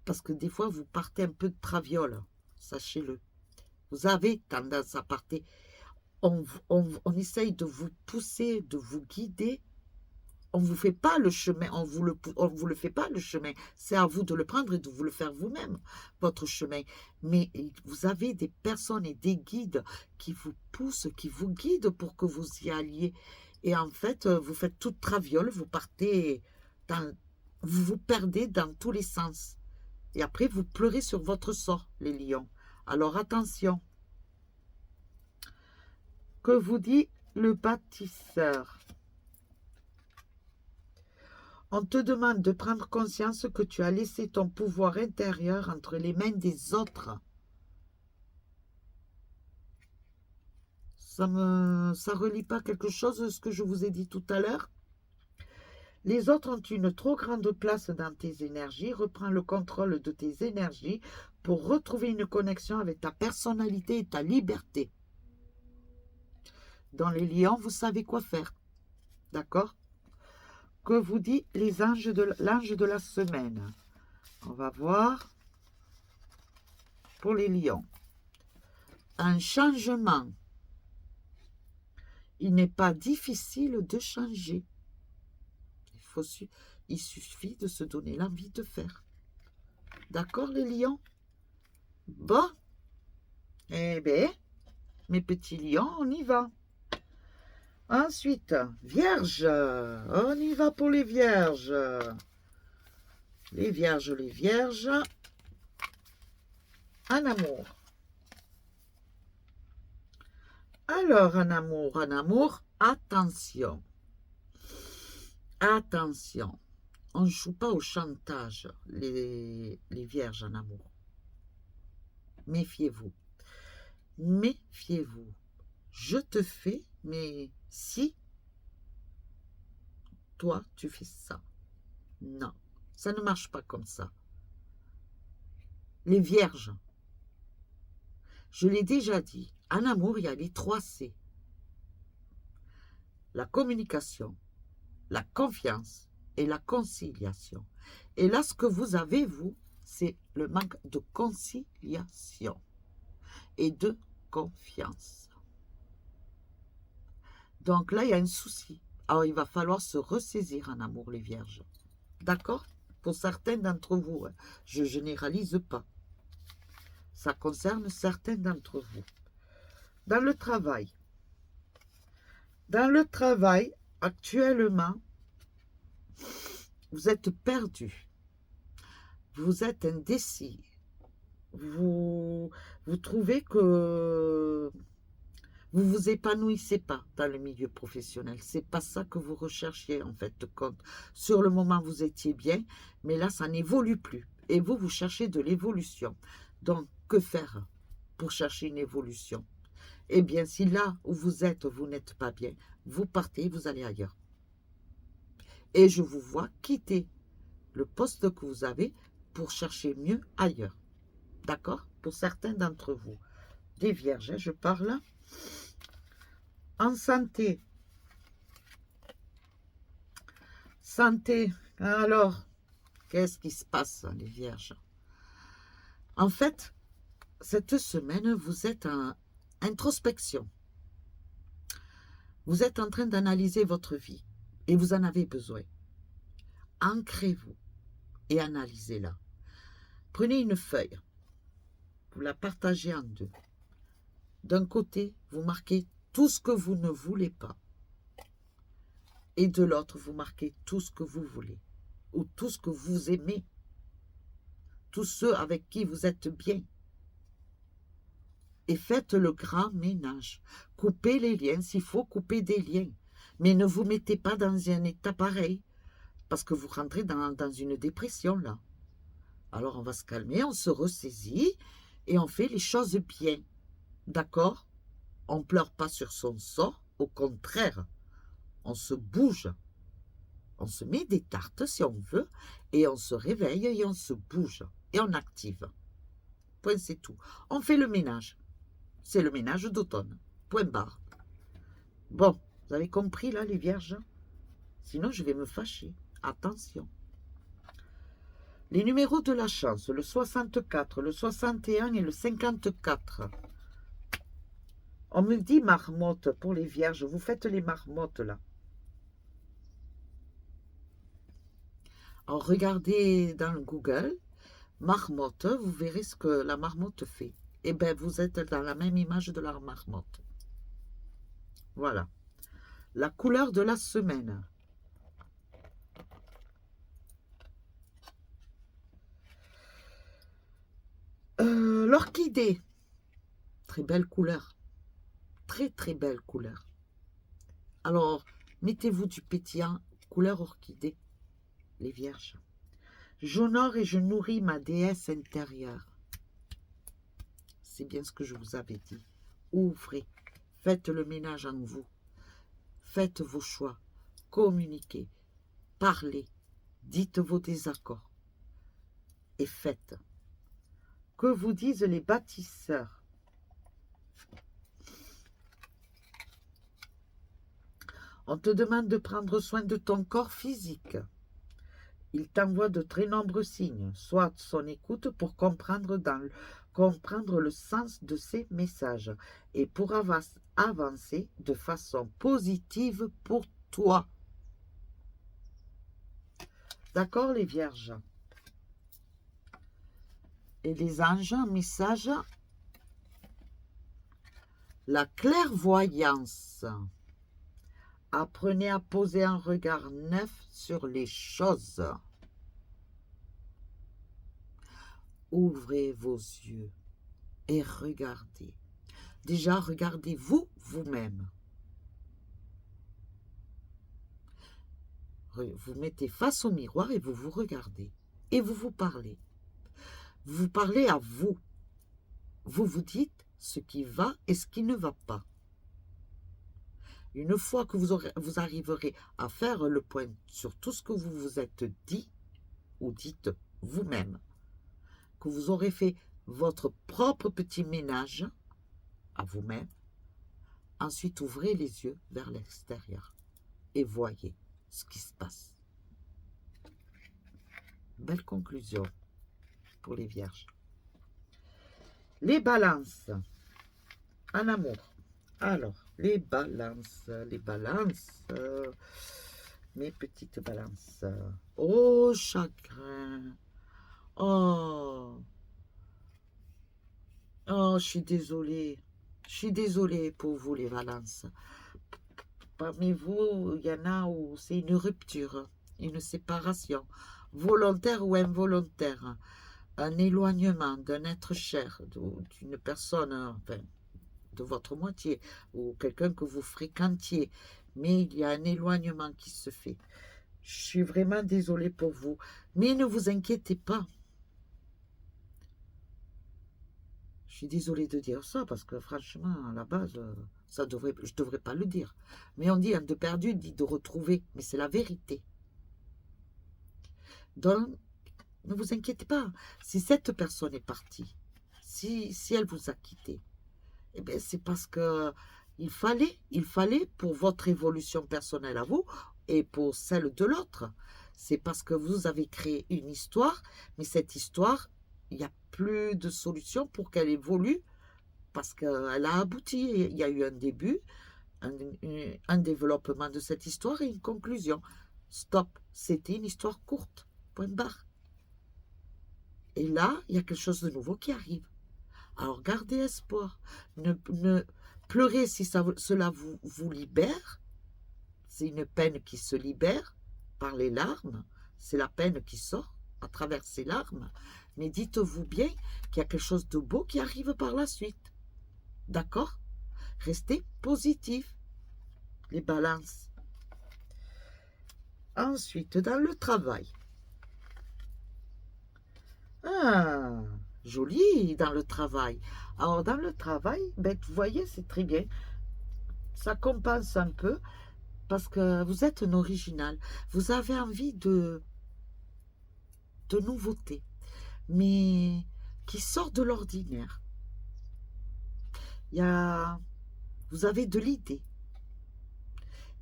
Parce que des fois, vous partez un peu de traviole, sachez-le. Vous avez tendance à partir. On essaye de vous pousser, de vous guider. On ne vous fait pas le chemin, on vous le fait pas le chemin. C'est à vous de le prendre et de vous le faire vous-même, votre chemin. Mais vous avez des personnes et des guides qui vous poussent, qui vous guident pour que vous y alliez. Et en fait, vous faites toute traviole, vous partez vous vous perdez dans tous les sens. Et après, vous pleurez sur votre sort, les lions. Alors attention. Que vous dit le bâtisseur? On te demande de prendre conscience que tu as laissé ton pouvoir intérieur entre les mains des autres. Ça relie pas quelque chose de ce que je vous ai dit tout à l'heure? Les autres ont une trop grande place dans tes énergies. Reprends le contrôle de tes énergies pour retrouver une connexion avec ta personnalité et ta liberté. Dans les lions, vous savez quoi faire. D'accord? Que vous dit l'ange de la semaine? On va voir pour les lions. Un changement. Il n'est pas difficile de changer. Il suffit de se donner l'envie de faire. D'accord, les lions? Bon. Eh bien, mes petits lions, on y va. Ensuite, vierge. On y va pour les vierges. Les vierges, les vierges. En amour. Alors, en amour, attention. Attention. On ne joue pas au chantage, les vierges en amour. Méfiez-vous. Méfiez-vous. Je te fais, mais si toi, tu fais ça. Non, ça ne marche pas comme ça. Les vierges, je l'ai déjà dit, en amour, il y a les 3 C. La communication, la confiance et la conciliation. Et là, ce que vous avez, vous, c'est le manque de conciliation et de confiance. Donc là, il y a un souci. Alors, il va falloir se ressaisir en amour, les vierges. D'accord? Pour certains d'entre vous, hein. Je ne généralise pas. Ça concerne certains d'entre vous. Dans le travail. Dans le travail, actuellement, vous êtes perdu. Vous êtes indécis. Vous trouvez que vous ne vous épanouissez pas dans le milieu professionnel. Ce n'est pas ça que vous recherchiez en fait de compte. Sur le moment, vous étiez bien, mais là, ça n'évolue plus. Et vous, vous cherchez de l'évolution. Donc, que faire pour chercher une évolution? Eh bien, si là où vous êtes, vous n'êtes pas bien, vous partez, vous allez ailleurs. Et je vous vois quitter le poste que vous avez pour chercher mieux ailleurs. D'accord? Pour certains d'entre vous. Des vierges, hein, je parle. En santé. Santé. Alors, qu'est-ce qui se passe, les vierges? En fait, cette semaine, vous êtes en introspection. Vous êtes en train d'analyser votre vie et vous en avez besoin. Ancrez-vous et analysez-la. Prenez une feuille, vous la partagez en deux. D'un côté, vous marquez tout ce que vous ne voulez pas. Et de l'autre, vous marquez tout ce que vous voulez. Ou tout ce que vous aimez. Tous ceux avec qui vous êtes bien. Et faites le grand ménage. Coupez les liens s'il faut couper des liens. Mais ne vous mettez pas dans un état pareil. Parce que vous rentrez dans une dépression là. Alors on va se calmer, on se ressaisit et on fait les choses bien. d'accord? On ne pleure pas sur son sort, au contraire, on se bouge, on se met des tartes si on veut, et on se réveille et on se bouge, et on active. Point, c'est tout. On fait le ménage. C'est le ménage d'automne. Point barre. Bon, vous avez compris là, les vierges? Sinon, je vais me fâcher. Attention. Les numéros de la chance, le 64, le 61 et le 54. On me dit marmotte pour les vierges. Vous faites les marmottes là. Alors, regardez dans le Google, marmotte, vous verrez ce que la marmotte fait. Eh bien, vous êtes dans la même image de la marmotte. Voilà. La couleur de la semaine. L'orchidée. Très belle couleur. Très, très belle couleur. Alors, mettez-vous du pétillant, couleur orchidée, les vierges. J'honore et je nourris ma déesse intérieure. C'est bien ce que je vous avais dit. Ouvrez, faites le ménage en vous. Faites vos choix, communiquez, parlez, dites vos désaccords. Et faites. Que vous disent les bâtisseurs? On te demande de prendre soin de ton corps physique. Il t'envoie de très nombreux signes, soit son écoute pour comprendre le sens de ses messages et pour avancer de façon positive pour toi. D'accord, les vierges? Et les anges, un message. La clairvoyance. Apprenez à poser un regard neuf sur les choses. Ouvrez vos yeux et regardez. Déjà, regardez-vous vous-même. Vous mettez face au miroir et vous vous regardez. Et vous vous parlez. Vous parlez à vous. Vous vous dites ce qui va et ce qui ne va pas. Une fois que vous arriverez à faire le point sur tout ce que vous vous êtes dit ou dites vous-même, que vous aurez fait votre propre petit ménage à vous-même, ensuite ouvrez les yeux vers l'extérieur et voyez ce qui se passe. Belle conclusion pour les vierges. Les balances en amour. Alors, les balances, mes petites balances. Oh, chagrin. Oh, oh, je suis désolée. Je suis désolée pour vous, les balances. Parmi vous, il y en a où c'est une rupture, une séparation, volontaire ou involontaire, un éloignement d'un être cher, d'une personne, enfin, de votre moitié, ou quelqu'un que vous fréquentiez, mais il y a un éloignement qui se fait. Je suis vraiment désolée pour vous, mais ne vous inquiétez pas. Je suis désolée de dire ça, parce que franchement, à la base, je ne devrais pas le dire. Mais on dit, un de perdu dit de retrouver, mais c'est la vérité. Donc, ne vous inquiétez pas. Si cette personne est partie, si elle vous a quitté, eh bien, c'est parce que il fallait pour votre évolution personnelle à vous et pour celle de l'autre. C'est parce que vous avez créé une histoire, mais cette histoire, il n'y a plus de solution pour qu'elle évolue parce qu'elle a abouti. Il y a eu un début, un développement de cette histoire et une conclusion. Stop, c'était une histoire courte, point barre. Et là, il y a quelque chose de nouveau qui arrive. Alors gardez espoir. Ne pleurez si cela vous libère. C'est une peine qui se libère par les larmes. C'est la peine qui sort à travers ces larmes. Mais dites-vous bien qu'il y a quelque chose de beau qui arrive par la suite. D'accord? Restez positif. Les balances. Ensuite, dans le travail. Ah, joli dans le travail. Alors, dans le travail, ben, vous voyez, c'est très bien. Ça compense un peu parce que vous êtes un original. Vous avez envie de nouveautés, mais qui sort de l'ordinaire. Il y a, vous avez de l'idée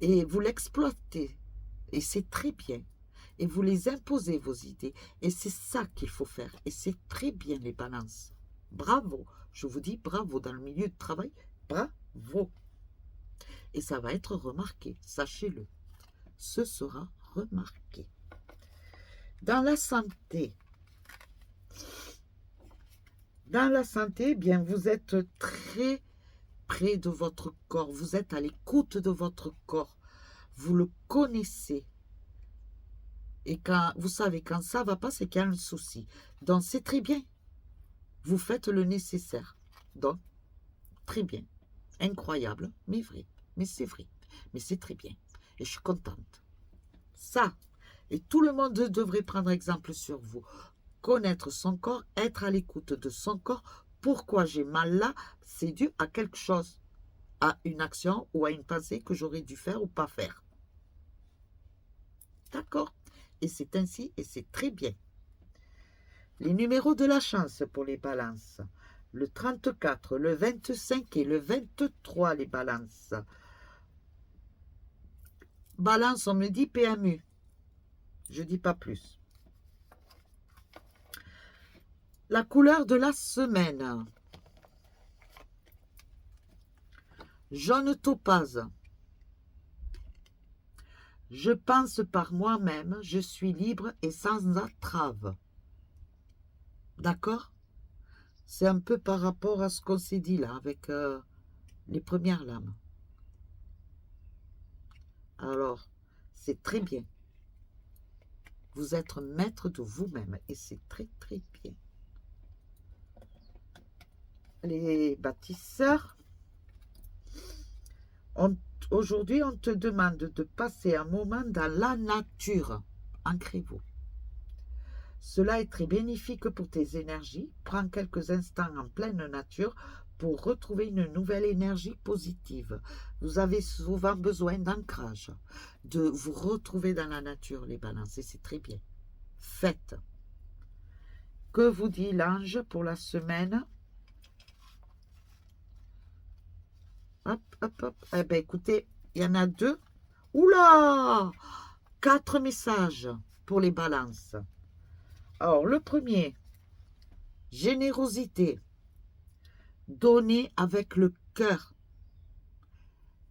et vous l'exploitez et c'est très bien. Et vous les imposez vos idées et c'est ça qu'il faut faire et c'est très bien les balances. Bravo, je vous dis bravo dans le milieu de travail, bravo. Et ça va être remarqué, sachez-le. Ce sera remarqué. Dans la santé, eh bien, vous êtes très près de votre corps. Vous êtes à l'écoute de votre corps. Vous le connaissez. Et quand vous savez quand ça ne va pas, c'est qu'il y a un souci. Donc, c'est très bien. Vous faites le nécessaire. Donc, très bien. Incroyable, mais vrai. Mais c'est vrai. Mais c'est très bien. Et je suis contente. Ça. Et tout le monde devrait prendre exemple sur vous. Connaître son corps, être à l'écoute de son corps. Pourquoi j'ai mal là? C'est dû à quelque chose. À une action ou à une pensée que j'aurais dû faire ou pas faire. D'accord? Et c'est ainsi et c'est très bien. Les numéros de la chance pour les balances. Le 34, le 25 et le 23, les balances. Balance, on me dit PMU. Je ne dis pas plus. La couleur de la semaine. Jaune topaz. Je pense par moi-même, je suis libre et sans entrave. D'accord? C'est un peu par rapport à ce qu'on s'est dit là, avec les premières lames. Alors, c'est très bien. Vous êtes maître de vous-même et c'est très très bien. Les bâtisseurs, aujourd'hui on te demande de passer un moment dans la nature. Ancrez-vous. Cela est très bénéfique pour tes énergies. Prends quelques instants en pleine nature pour retrouver une nouvelle énergie positive. Vous avez souvent besoin d'ancrage, de vous retrouver dans la nature, les balances, et c'est très bien. Faites. Que vous dit l'ange pour la semaine? Hop, hop, hop. Eh bien, écoutez, il y en a 2. Oula! 4 messages pour les balances. Alors, le premier, générosité. Donnez avec le cœur.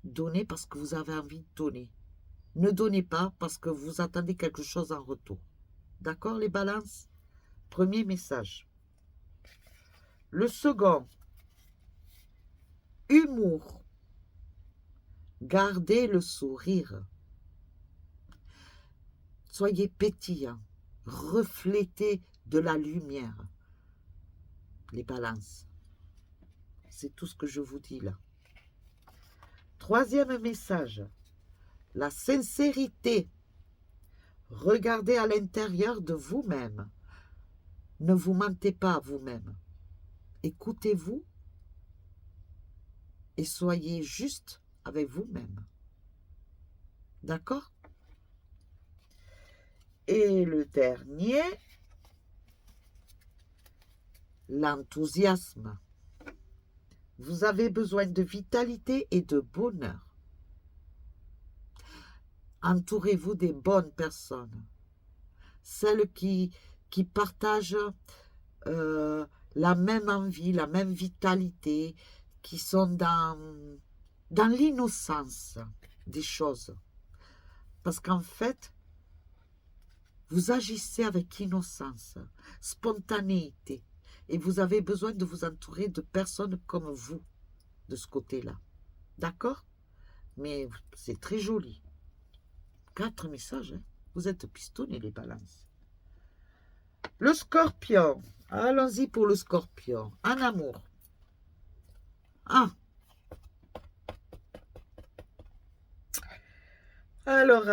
Donnez parce que vous avez envie de donner. Ne donnez pas parce que vous attendez quelque chose en retour. D'accord, les balances? Premier message. Le second, humour. Gardez le sourire. Soyez pétillants. Reflétez de la lumière. Les balances. C'est tout ce que je vous dis là. Troisième message. La sincérité. Regardez à l'intérieur de vous-même. Ne vous mentez pas à vous-même. Écoutez-vous et soyez juste avec vous-même. D'accord? Et le dernier, l'enthousiasme. Vous avez besoin de vitalité et de bonheur. Entourez-vous des bonnes personnes. Celles qui partagent la même envie, la même vitalité, qui sont dans l'innocence des choses. Parce qu'en fait, vous agissez avec innocence, spontanéité. Et vous avez besoin de vous entourer de personnes comme vous, de ce côté-là. D'accord? Mais c'est très joli. 4 messages, hein? Vous êtes pistonnés, les balances. Le scorpion. Allons-y pour le scorpion. En amour. Ah. Alors.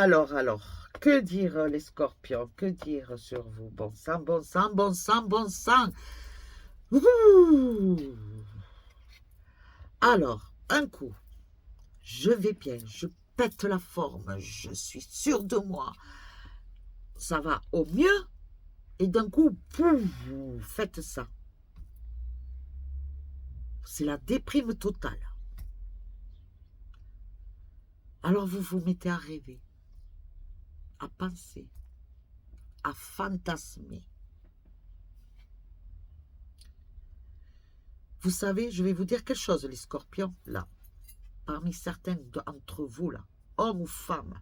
Que dire les scorpions? Que dire sur vous? Bon sang, bon sang, bon sang, bon sang. Ouh. Alors, un coup, je vais bien, je pète la forme, je suis sûre de moi, ça va au mieux, et d'un coup, pouf, vous faites ça. C'est la déprime totale. Alors vous vous mettez à rêver, à penser, à fantasmer. Vous savez, je vais vous dire quelque chose, les scorpions, là, parmi certains d'entre vous, là, hommes ou femmes,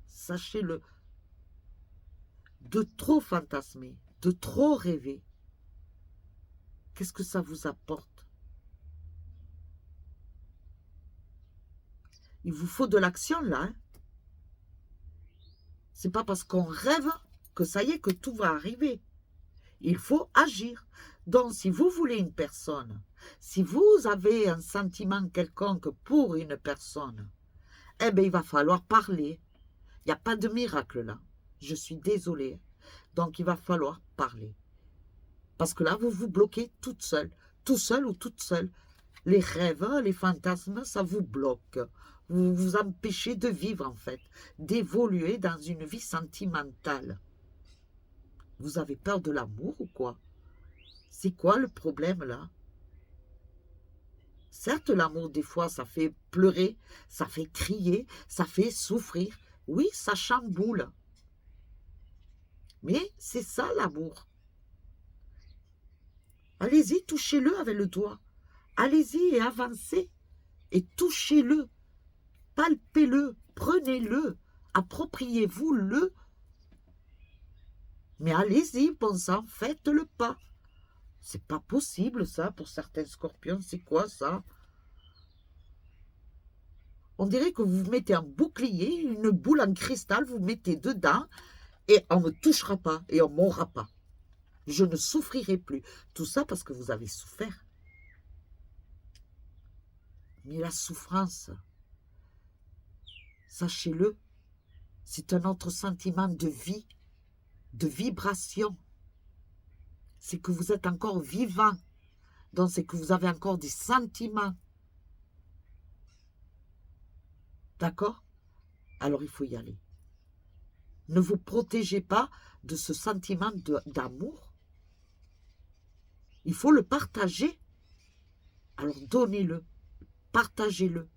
sachez-le, de trop fantasmer, de trop rêver, qu'est-ce que ça vous apporte? Il vous faut de l'action, là. Hein. C'est pas parce qu'on rêve que ça y est, que tout va arriver. Il faut agir. Donc, si vous voulez une personne, si vous avez un sentiment quelconque pour une personne, eh bien, il va falloir parler. Il n'y a pas de miracle là. Je suis désolée. Donc, il va falloir parler. Parce que là, vous vous bloquez toute seule. Tout seul ou toute seule. Les rêves, les fantasmes, ça vous bloque. Vous vous empêchez de vivre, en fait. D'évoluer dans une vie sentimentale. Vous avez peur de l'amour ou quoi? C'est quoi le problème là? Certes, l'amour, des fois, ça fait pleurer, ça fait crier, ça fait souffrir. Oui, ça chamboule. Mais c'est ça l'amour. Allez-y, touchez-le avec le doigt. Allez-y et avancez. Et touchez-le. Palpez-le. Prenez-le. Appropriez-vous-le. Mais allez-y, bon sang, faites le pas. C'est pas possible, ça, pour certains scorpions. C'est quoi, ça? On dirait que vous mettez un bouclier, une boule en cristal, vous mettez dedans, et on ne me touchera pas, et on ne m'aura pas. Je ne souffrirai plus. Tout ça parce que vous avez souffert. Mais la souffrance, sachez-le, c'est un autre sentiment de vie, de vibration. C'est que vous êtes encore vivant. Donc c'est que vous avez encore des sentiments. D'accord? Alors il faut y aller. Ne vous protégez pas de ce sentiment d'amour. Il faut le partager. Alors donnez-le, partagez-le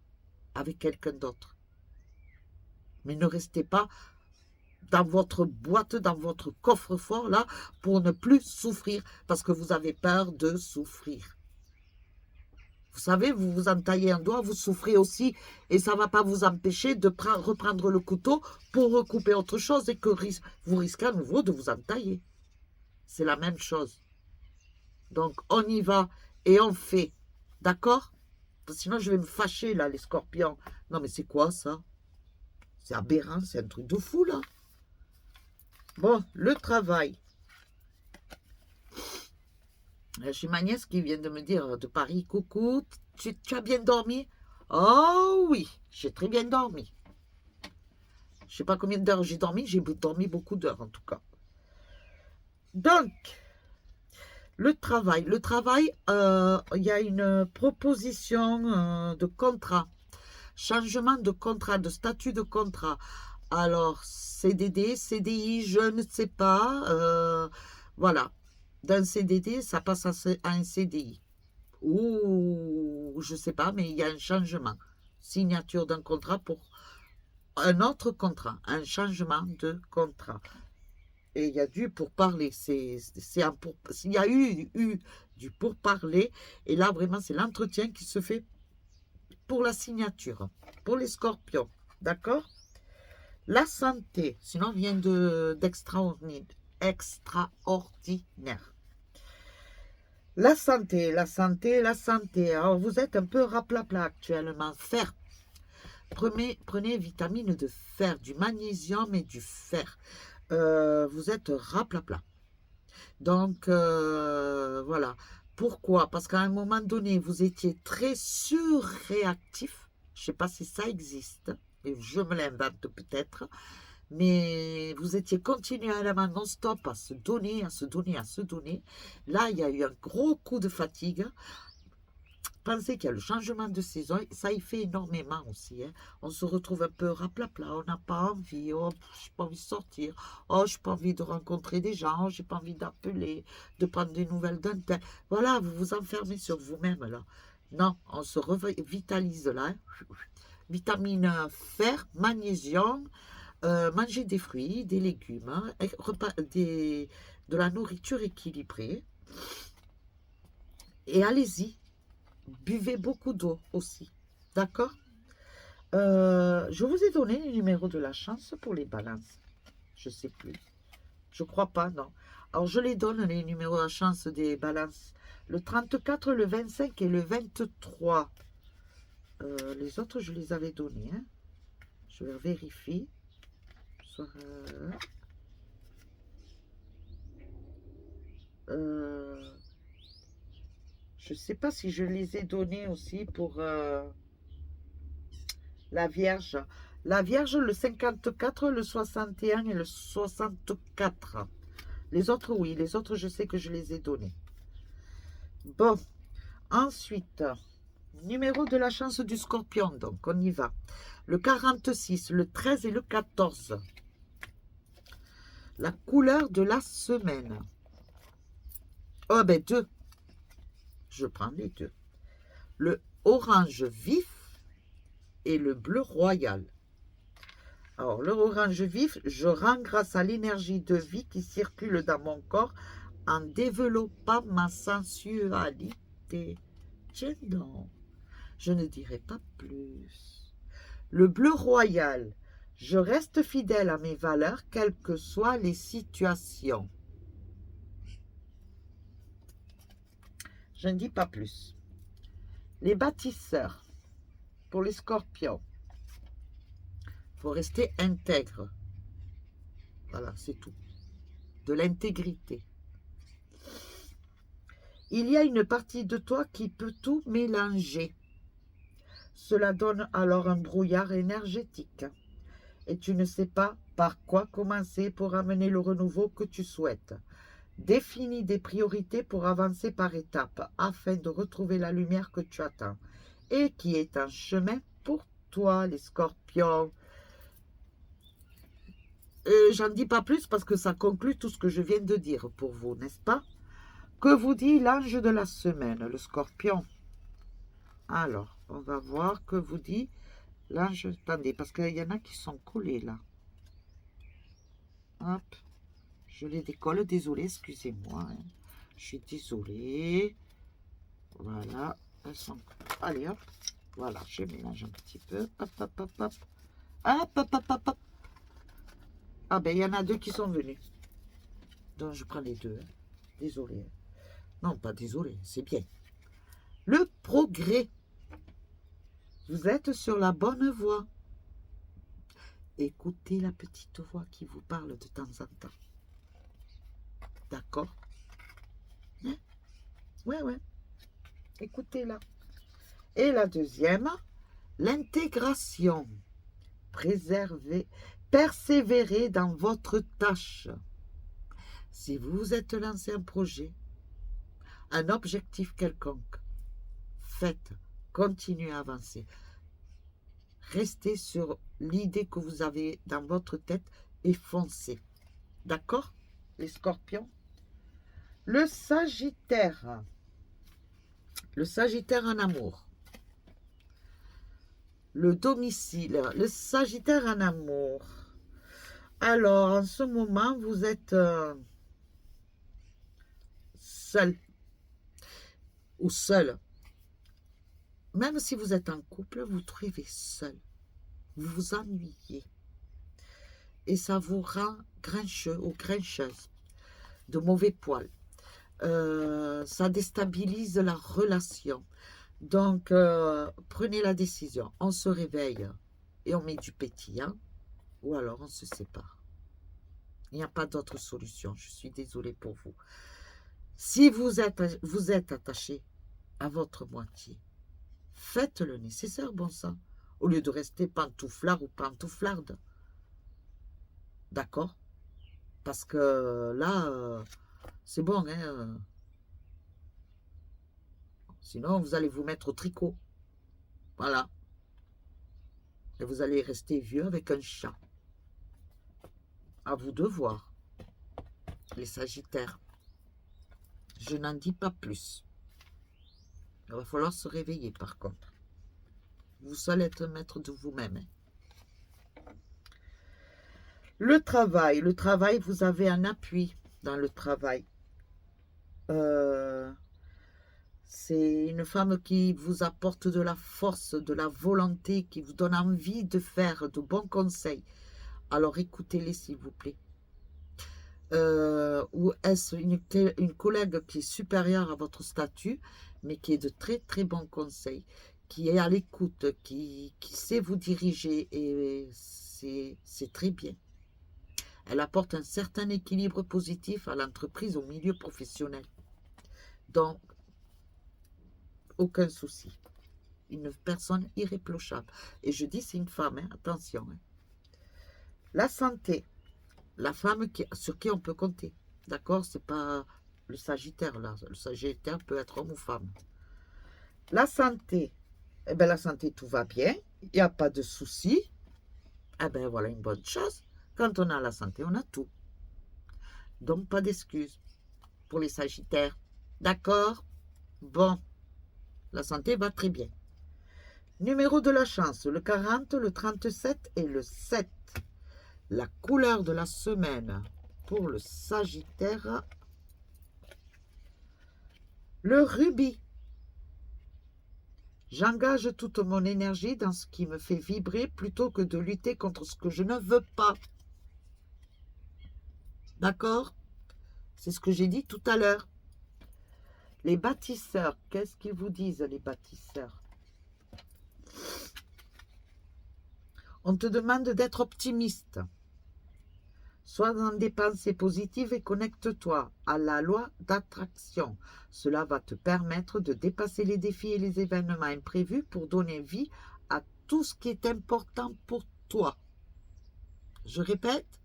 avec quelqu'un d'autre. Mais ne restez pas dans votre boîte, dans votre coffre-fort, là, pour ne plus souffrir, parce que vous avez peur de souffrir. Vous savez, vous vous entaillez un doigt, vous souffrez aussi, et ça ne va pas vous empêcher de reprendre le couteau pour recouper autre chose, et que vous risquez à nouveau de vous entailler. C'est la même chose. Donc, on y va, et on fait. D'accord? Sinon, je vais me fâcher, là, les scorpions. Non, mais c'est quoi, ça? C'est aberrant, c'est un truc de fou, là. Bon, le travail. J'ai ma nièce qui vient de me dire de Paris, coucou, tu as bien dormi? Oh oui, j'ai très bien dormi. Je ne sais pas combien d'heures j'ai dormi beaucoup d'heures en tout cas. Donc, le travail. Le travail, il y a une proposition de contrat. Changement de contrat, de statut de contrat. Alors, CDD, CDI, je ne sais pas. Voilà. D'un CDD, ça passe à un CDI. Ou, je ne sais pas, mais il y a un changement. Signature d'un contrat pour un autre contrat. Un changement de contrat. Et il y a du pourparler. Il y a eu du pourparler. Et là, vraiment, c'est l'entretien qui se fait pour la signature. Pour les scorpions. D'accord? La santé, sinon vient d'extraordinaire. La santé, la santé, la santé. Alors vous êtes un peu raplapla actuellement. Fer. Prenez vitamine de fer, du magnésium et du fer. Vous êtes raplapla. Donc voilà. Pourquoi? Parce qu'à un moment donné, vous étiez très surréactif. Je ne sais pas si ça existe. Et je me l'invente peut-être. mais vous étiez continuellement non-stop à se donner, à se donner, à se donner. Là, il y a eu un gros coup de fatigue. Pensez qu'il y a le changement de saison, ça y fait énormément aussi. Hein. On se retrouve un peu raplapla, on n'a pas envie, oh, j'ai pas envie de sortir, oh, j'ai pas envie de rencontrer des gens, j'ai pas envie d'appeler, de prendre des nouvelles d'un tel. Voilà, vous vous enfermez sur vous-même là. Non, on se revitalise là. Hein. Vitamine fer, magnésium, manger des fruits, des légumes, hein, de la nourriture équilibrée. Et allez-y, buvez beaucoup d'eau aussi. D'accord. Je vous ai donné les numéros de la chance pour les balances. Je ne sais plus. Je crois pas, non. Alors, je les donne, les numéros de la chance des balances. Le 34, le 25 et le 23. Les autres, je les avais donnés. Hein. Je vérifie. Je ne sais pas si je les ai donnés aussi pour la Vierge. La Vierge, le 54, le 61 et le 64. Les autres, oui. Les autres, je sais que je les ai donnés. Bon. Ensuite, numéro de la chance du Scorpion. Donc, on y va. Le 46, le 13 et le 14. La couleur de la semaine. Oh, ben, deux. Je prends les deux. Le orange vif et le bleu royal. Alors, le orange vif, je rends grâce à l'énergie de vie qui circule dans mon corps en développant ma sensualité. Tiens donc, je ne dirai pas plus. Le bleu royal, je reste fidèle à mes valeurs, quelles que soient les situations. Je ne dis pas plus. Les bâtisseurs, pour les scorpions, il faut rester intègre. Voilà, c'est tout. De l'intégrité. Il y a une partie de toi qui peut tout mélanger. Cela donne alors un brouillard énergétique. Et tu ne sais pas par quoi commencer pour amener le renouveau que tu souhaites. Définis des priorités pour avancer par étapes afin de retrouver la lumière que tu attends et qui est un chemin pour toi, les scorpions. J'en dis pas plus parce que ça conclut tout ce que je viens de dire pour vous, n'est-ce pas? Que vous dit l'ange de la semaine, le scorpion? Alors, on va voir que vous dit l'ange. Attendez, parce qu'il y en a qui sont collés là. Hop, je les décolle, désolé, excusez-moi. Hein. Je suis désolée. Voilà, elles sont... Allez, hop, voilà, je mélange un petit peu. Hop, hop, hop, hop. Hop, hop, hop, hop, hop. Ah ben, il y en a deux qui sont venus. Donc, je prends les deux. Hein. Désolé. Non, pas désolé, c'est bien. Le progrès. Vous êtes sur la bonne voie. Écoutez la petite voix qui vous parle de temps en temps. D'accord? Hein? Ouais, ouais. Écoutez-la. Et la deuxième, l'intégration. Préservez, persévérez dans votre tâche. Si vous vous êtes lancé un projet, un objectif quelconque, faites, continuez à avancer. Restez sur l'idée que vous avez dans votre tête et foncez. D'accord, les scorpions? Le Sagittaire. Le Sagittaire en amour. Le domicile. Le Sagittaire en amour. Alors, en ce moment, vous êtes seul ou seul. Même si vous êtes en couple, vous trouvez seul. Vous vous ennuyez. Et ça vous rend grincheux ou grincheuse, de mauvais poil. Ça déstabilise la relation. Donc, prenez la décision. On se réveille et on met du pétillant, ou alors on se sépare. Il n'y a pas d'autre solution. Je suis désolée pour vous. Si vous êtes attaché à votre moitié, faites le nécessaire, bon sang, au lieu de rester pantouflard ou pantouflarde. D'accord? Parce que là, c'est bon, hein. Sinon, vous allez vous mettre au tricot. Voilà. Et vous allez rester vieux avec un chat. À vous de voir, les Sagittaires. Je n'en dis pas plus. Il va falloir se réveiller, par contre. Vous seul êtes maître de vous-même. Le travail, vous avez un appui dans le travail. C'est une femme qui vous apporte de la force, de la volonté, qui vous donne envie de faire de bons conseils. Alors écoutez-les, s'il vous plaît. Ou est-ce une collègue qui est supérieure à votre statut, mais qui est de très très bons conseils, qui est à l'écoute, qui sait vous diriger, et c'est très bien. Elle apporte un certain équilibre positif à l'entreprise, au milieu professionnel. Donc, aucun souci. Une personne irréprochable. Et je dis c'est une femme, hein, attention. Hein. La santé. La femme sur qui on peut compter. D'accord? C'est pas le Sagittaire, là. Le Sagittaire peut être homme ou femme. La santé. Eh bien, la santé, tout va bien. Il n'y a pas de souci. Eh bien, voilà une bonne chose. Quand on a la santé, on a tout. Donc, pas d'excuses pour les Sagittaires. D'accord? Bon. La santé va très bien. Numéro de la chance, le 40, le 37 et le 7. La couleur de la semaine pour le Sagittaire, le rubis. J'engage toute mon énergie dans ce qui me fait vibrer plutôt que de lutter contre ce que je ne veux pas. D'accord? C'est ce que j'ai dit tout à l'heure. Les bâtisseurs, qu'est-ce qu'ils vous disent, les bâtisseurs? On te demande d'être optimiste. Sois dans des pensées positives et connecte-toi à la loi d'attraction. Cela va te permettre de dépasser les défis et les événements imprévus pour donner vie à tout ce qui est important pour toi. Je répète,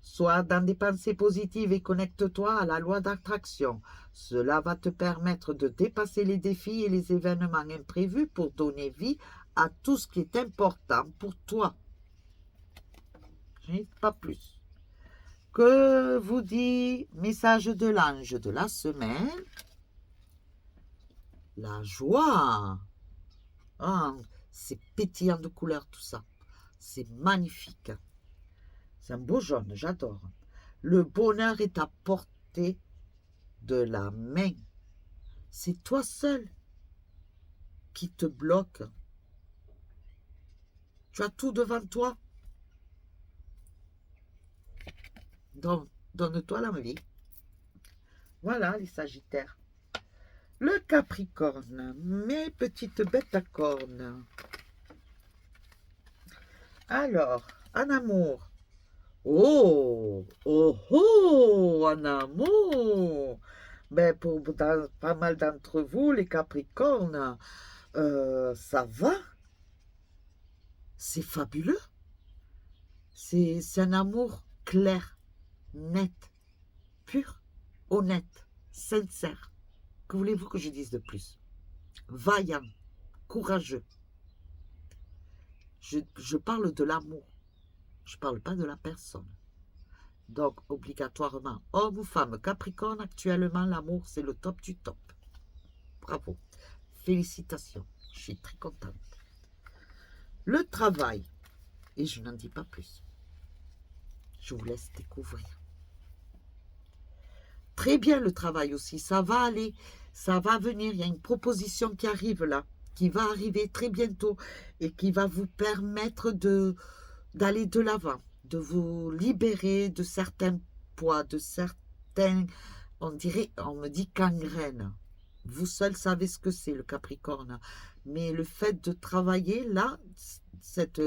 sois dans des pensées positives et connecte-toi à la loi d'attraction. Cela va te permettre de dépasser les défis et les événements imprévus pour donner vie à tout ce qui est important pour toi. Je n'ai pas plus. Que vous dit message de l'ange de la semaine? La joie. Oh, c'est pétillant de couleurs tout ça. C'est magnifique. C'est un beau jaune, j'adore. Le bonheur est à portée de la main. C'est toi seul qui te bloque. Tu as tout devant toi. Donc, donne-toi l'envie. Voilà les Sagittaires. Le Capricorne, mes petites bêtes à cornes. Alors, en amour. Oh, oh, oh, en amour. Ben, pour pas mal d'entre vous, les Capricornes, ça va. C'est fabuleux. C'est un amour clair, net, pur, honnête, sincère. Que voulez-vous que je dise de plus? Vaillant, courageux. Je parle de l'amour. Je ne parle pas de la personne. Donc, obligatoirement, homme ou femme, Capricorne, actuellement, l'amour, c'est le top du top. Bravo. Félicitations. Je suis très contente. Le travail. Et je n'en dis pas plus. Je vous laisse découvrir. Très bien le travail aussi. Ça va aller. Ça va venir. Il y a une proposition qui arrive là. Qui va arriver très bientôt. Et qui va vous permettre d'aller de l'avant. De vous libérer de certains poids. De certains, on me dit gangrène. Vous seul savez ce que c'est le Capricorne. Mais le fait de travailler là, cette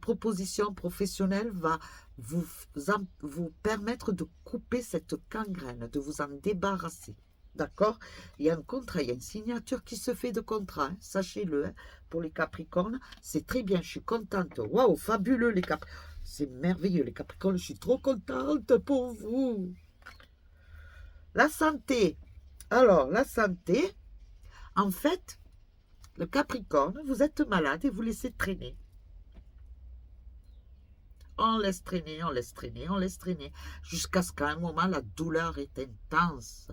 proposition professionnelle va vous permettre de couper cette gangrène, de vous en débarrasser. D'accord? Il y a un contrat, il y a une signature qui se fait de contrat, hein, sachez-le, hein, pour les Capricornes. C'est très bien, je suis contente. Waouh, fabuleux les Capricornes. C'est merveilleux, les Capricornes, je suis trop contente pour vous. La santé. Alors, la santé, en fait, le Capricorne, vous êtes malade et vous laissez traîner. On laisse traîner, on laisse traîner, on laisse traîner, jusqu'à ce qu'à un moment, la douleur est intense.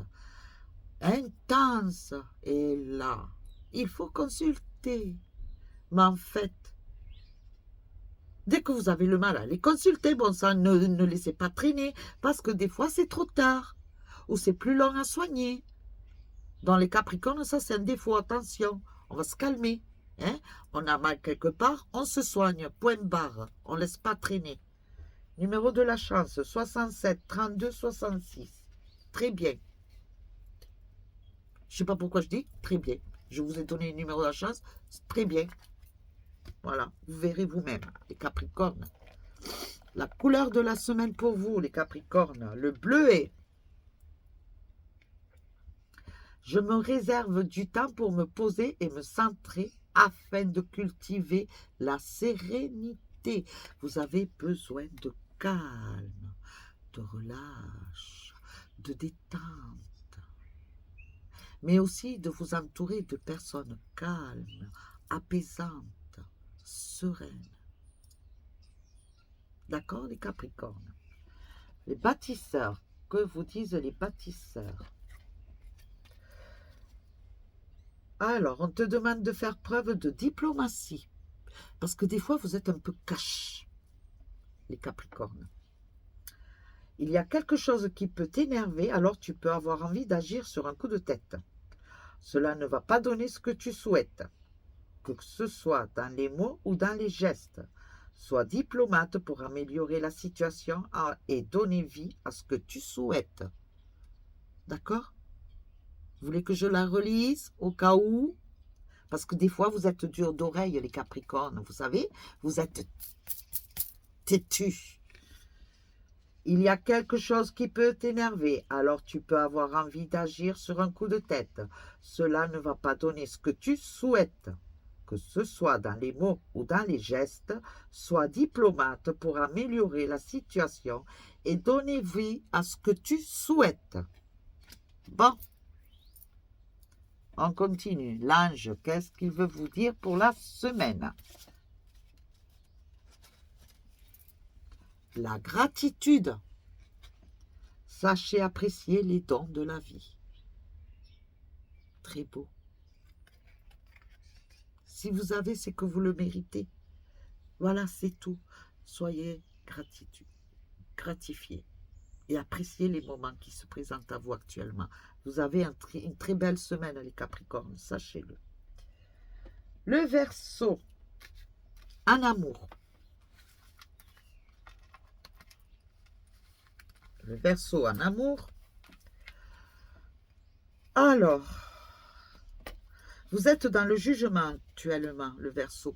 Intense. Et là, il faut consulter. Mais en fait, dès que vous avez le mal, allez consulter. Bon sang, ne laissez pas traîner, parce que des fois, c'est trop tard. Ou c'est plus long à soigner. Dans les Capricornes, ça, c'est un défaut. Attention, on va se calmer. Hein? On a mal quelque part, on se soigne. Point barre. On ne laisse pas traîner. Numéro de la chance, 67 32 66. Très bien. Je ne sais pas pourquoi je dis très bien. Je vous ai donné le numéro de la chance. Très bien. Voilà, vous verrez vous-même, les Capricornes. La couleur de la semaine pour vous, les Capricornes, le bleuet. Je me réserve du temps pour me poser et me centrer afin de cultiver la sérénité. Vous avez besoin de calme, de relâche, de détente, mais aussi de vous entourer de personnes calmes, apaisantes, sereines. D'accord, les Capricornes? Les bâtisseurs, que vous disent les bâtisseurs? Alors, on te demande de faire preuve de diplomatie, parce que des fois, vous êtes un peu cash, les Capricornes. Il y a quelque chose qui peut t'énerver, alors tu peux avoir envie d'agir sur un coup de tête. Cela ne va pas donner ce que tu souhaites, que ce soit dans les mots ou dans les gestes. Sois diplomate pour améliorer la situation et donner vie à ce que tu souhaites. D'accord? Vous voulez que je la relise au cas où? Parce que des fois, vous êtes dur d'oreille, les Capricornes. Vous savez, vous êtes têtus. Il y a quelque chose qui peut t'énerver, alors tu peux avoir envie d'agir sur un coup de tête. Cela ne va pas donner ce que tu souhaites. Que ce soit dans les mots ou dans les gestes, sois diplomate pour améliorer la situation et donner vie à ce que tu souhaites. Bon, on continue. L'ange, qu'est-ce qu'il veut vous dire pour la semaine? La gratitude. Sachez apprécier les dons de la vie. Très beau. Si vous avez, c'est que vous le méritez. Voilà, c'est tout. Soyez gratifiés et appréciez les moments qui se présentent à vous actuellement. Vous avez une très belle semaine, les Capricornes, sachez-le. Le Verseau, en amour. Le Verseau en amour. Alors, vous êtes dans le jugement actuellement, le Verseau.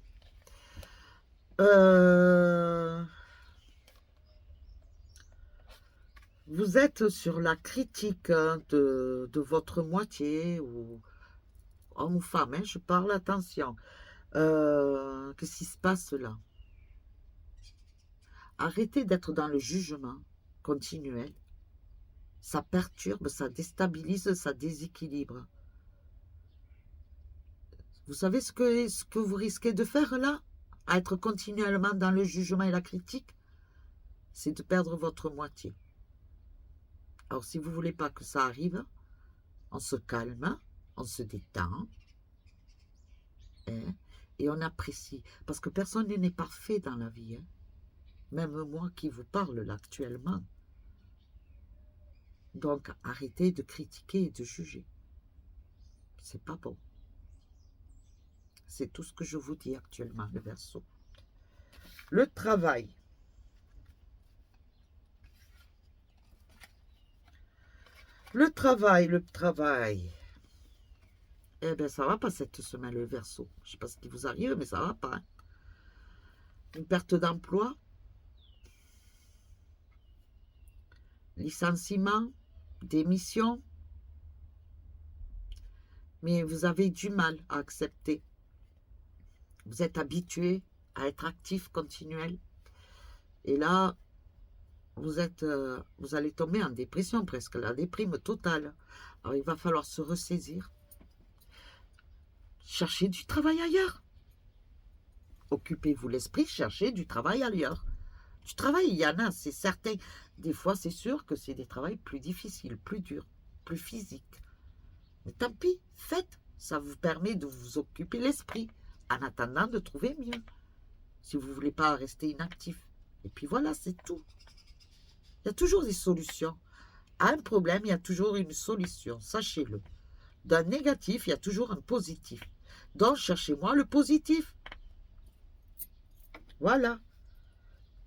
Vous êtes sur la critique de votre moitié, ou homme ou femme, je parle, attention. Qu'est-ce qui se passe là? Arrêtez d'être dans le jugement continuel. Ça perturbe, ça déstabilise, ça déséquilibre. Vous savez ce que vous risquez de faire là? À être continuellement dans le jugement et la critique? C'est de perdre votre moitié. Alors si vous ne voulez pas que ça arrive, on se calme, on se détend, hein, et on apprécie. Parce que personne n'est parfait dans la vie. Hein. Même moi qui vous parle là actuellement. Donc arrêtez de critiquer et de juger. C'est pas bon. C'est tout ce que je vous dis actuellement, le Verseau. Le travail. Le travail. Eh bien, ça va pas cette semaine, le Verseau. Je ne sais pas ce qui vous arrive, mais ça va pas. Hein. Une perte d'emploi. Licenciement. Démission. Mais vous avez du mal à accepter. Vous êtes habitué à être actif, continuel. Et là, vous allez tomber en dépression presque, la déprime totale. Alors, il va falloir se ressaisir. Cherchez du travail ailleurs. Occupez-vous l'esprit, cherchez du travail ailleurs. Du travail, il y en a, c'est certain. Des fois, c'est sûr que c'est des travails plus difficiles, plus durs, plus physiques. Mais tant pis, faites. Ça vous permet de vous occuper l'esprit en attendant de trouver mieux. Si vous ne voulez pas rester inactif. Et puis voilà, c'est tout. Il y a toujours des solutions. À un problème, il y a toujours une solution, sachez-le. D'un négatif, il y a toujours un positif. Donc, cherchez-moi le positif. Voilà.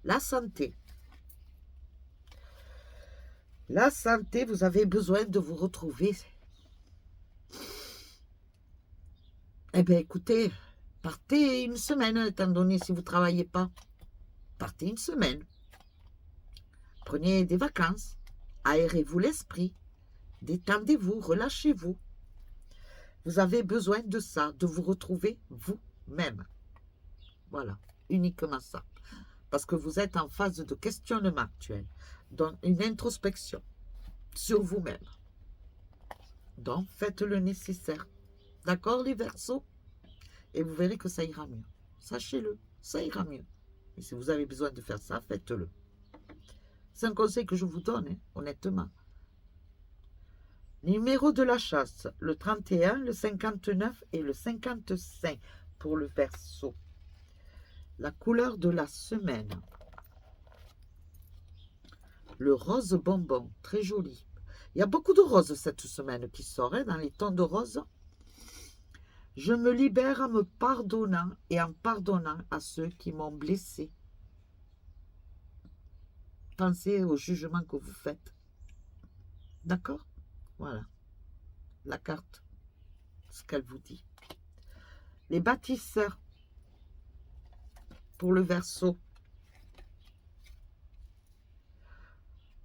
La santé. La santé, vous avez besoin de vous retrouver. Eh bien, écoutez, partez une semaine, étant donné si vous ne travaillez pas. Partez une semaine. Prenez des vacances. Aérez-vous l'esprit. Détendez-vous, relâchez-vous. Vous avez besoin de ça, de vous retrouver vous-même. Voilà, uniquement ça. Parce que vous êtes en phase de questionnement actuel. Donc, une introspection sur vous-même. Donc, faites le nécessaire. D'accord, les Verseaux? Et vous verrez que ça ira mieux. Sachez-le, ça ira mieux. Et si vous avez besoin de faire ça, faites-le. C'est un conseil que je vous donne, hein, honnêtement. Numéro de la chasse, le 31, le 59 et le 55 pour le Verseau. La couleur de la semaine. Le rose bonbon, très joli. Il y a beaucoup de roses cette semaine qui sort, hein, dans les tons de rose. Je me libère en me pardonnant et en pardonnant à ceux qui m'ont blessé. Pensez au jugement que vous faites. D'accord? Voilà. La carte, ce qu'elle vous dit. Les bâtisseurs pour le Verseau.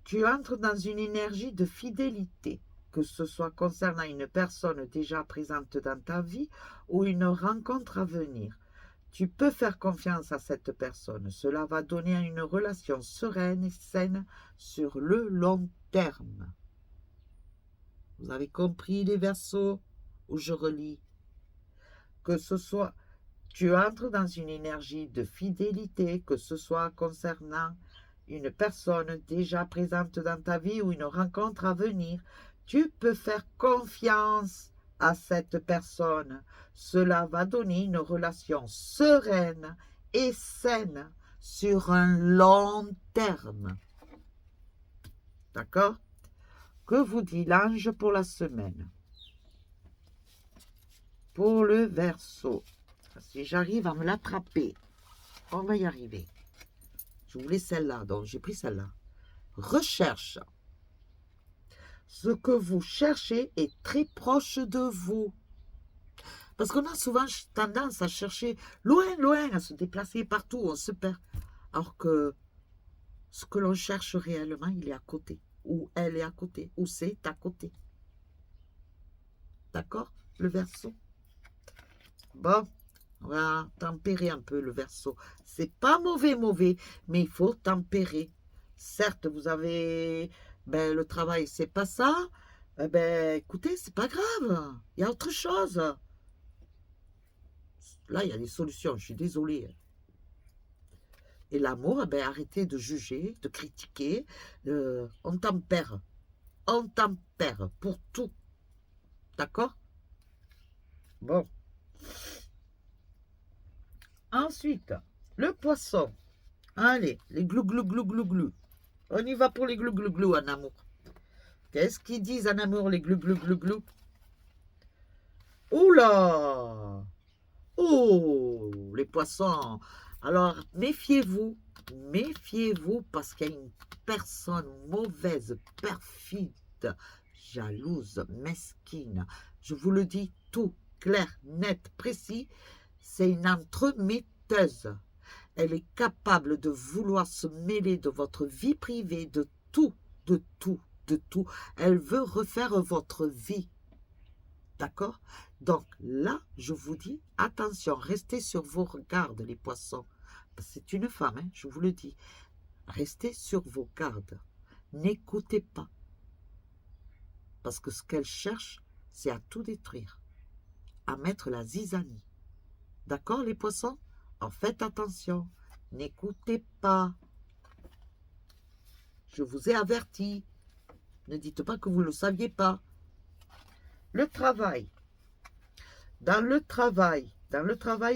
Tu entres dans une énergie de fidélité, que ce soit concernant une personne déjà présente dans ta vie ou une rencontre à venir. Tu peux faire confiance à cette personne. Cela va donner une relation sereine et saine sur le long terme. Vous avez compris les Verseaux où je relis? Que ce soit, tu entres dans une énergie de fidélité, que ce soit concernant une personne déjà présente dans ta vie ou une rencontre à venir. Tu peux faire confiance à cette personne. Cela va donner une relation sereine et saine sur un long terme. D'accord? Que vous dit l'ange pour la semaine? Pour le Verseau, si j'arrive à me l'attraper, on va y arriver. Je voulais celle-là, donc j'ai pris celle-là. Recherche. Ce que vous cherchez est très proche de vous. Parce qu'on a souvent tendance à chercher loin, loin, à se déplacer partout, on se perd. Alors que ce que l'on cherche réellement, il est à côté. Ou elle est à côté. Ou c'est à côté. D'accord? Le Verseau. Bon, on va tempérer un peu le Verseau. C'est pas mauvais, mais il faut tempérer. Certes, vous avez... le travail, c'est pas ça. Écoutez, c'est pas grave. Il y a autre chose. Là, il y a des solutions, je suis désolée. Et l'amour, arrêtez de juger, de critiquer. On tempère. On tempère pour tout. D'accord? Bon. Ensuite, le poisson. Allez, les glou glou glou glou glou. On y va pour les glou glou glou en amour. Qu'est-ce qu'ils disent en amour, les glou glou glou glou? Oula! Oh, les poissons. Alors, méfiez-vous. Méfiez-vous parce qu'il y a une personne mauvaise, perfide, jalouse, mesquine. Je vous le dis tout clair, net, précis. C'est une entremetteuse. Elle est capable de vouloir se mêler de votre vie privée, de tout, de tout, de tout. Elle veut refaire votre vie. D'accord? Donc là, je vous dis, attention, restez sur vos gardes, les poissons. C'est une femme, hein, je vous le dis. Restez sur vos gardes. N'écoutez pas. Parce que ce qu'elle cherche, c'est à tout détruire. À mettre la zizanie. D'accord, les poissons? Alors faites attention. N'écoutez pas. Je vous ai averti. Ne dites pas que vous ne le saviez pas. Le travail. Dans le travail,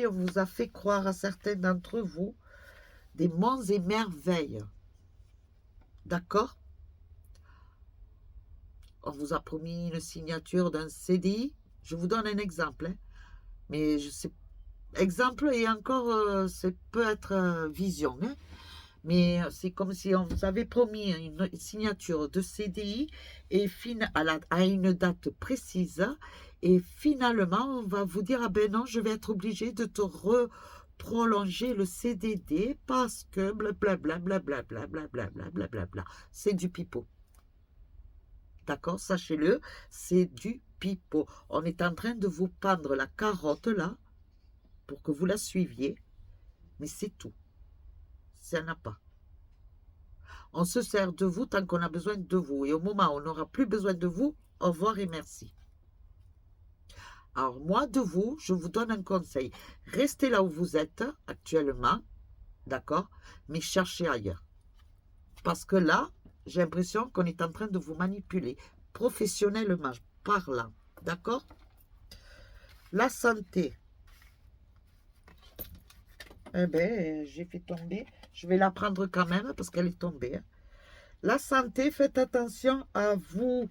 on vous a fait croire à certains d'entre vous des monts et merveilles. D'accord? On vous a promis une signature d'un CDI. Je vous donne un exemple. Hein. Mais je sais, exemple et encore, c'est peut être vision. Hein. Mais c'est comme si on vous avait promis une signature de CDI et à une date précise. Et finalement, on va vous dire, ah ben non, je vais être obligé de te prolonger le CDD parce que blablabla, blablabla, blablabla, blablabla. C'est du pipeau. D'accord, sachez-le, c'est du pipeau. On est en train de vous pendre la carotte là pour que vous la suiviez, mais c'est tout. Ça n'a pas. On se sert de vous tant qu'on a besoin de vous. Et au moment où on n'aura plus besoin de vous, au revoir et merci. Alors moi, de vous, je vous donne un conseil. Restez là où vous êtes actuellement, d'accord, mais cherchez ailleurs. Parce que là, j'ai l'impression qu'on est en train de vous manipuler professionnellement parlant, d'accord? La santé. Eh bien, j'ai fait tomber. Je vais la prendre quand même parce qu'elle est tombée. Hein. La santé, faites attention à vous.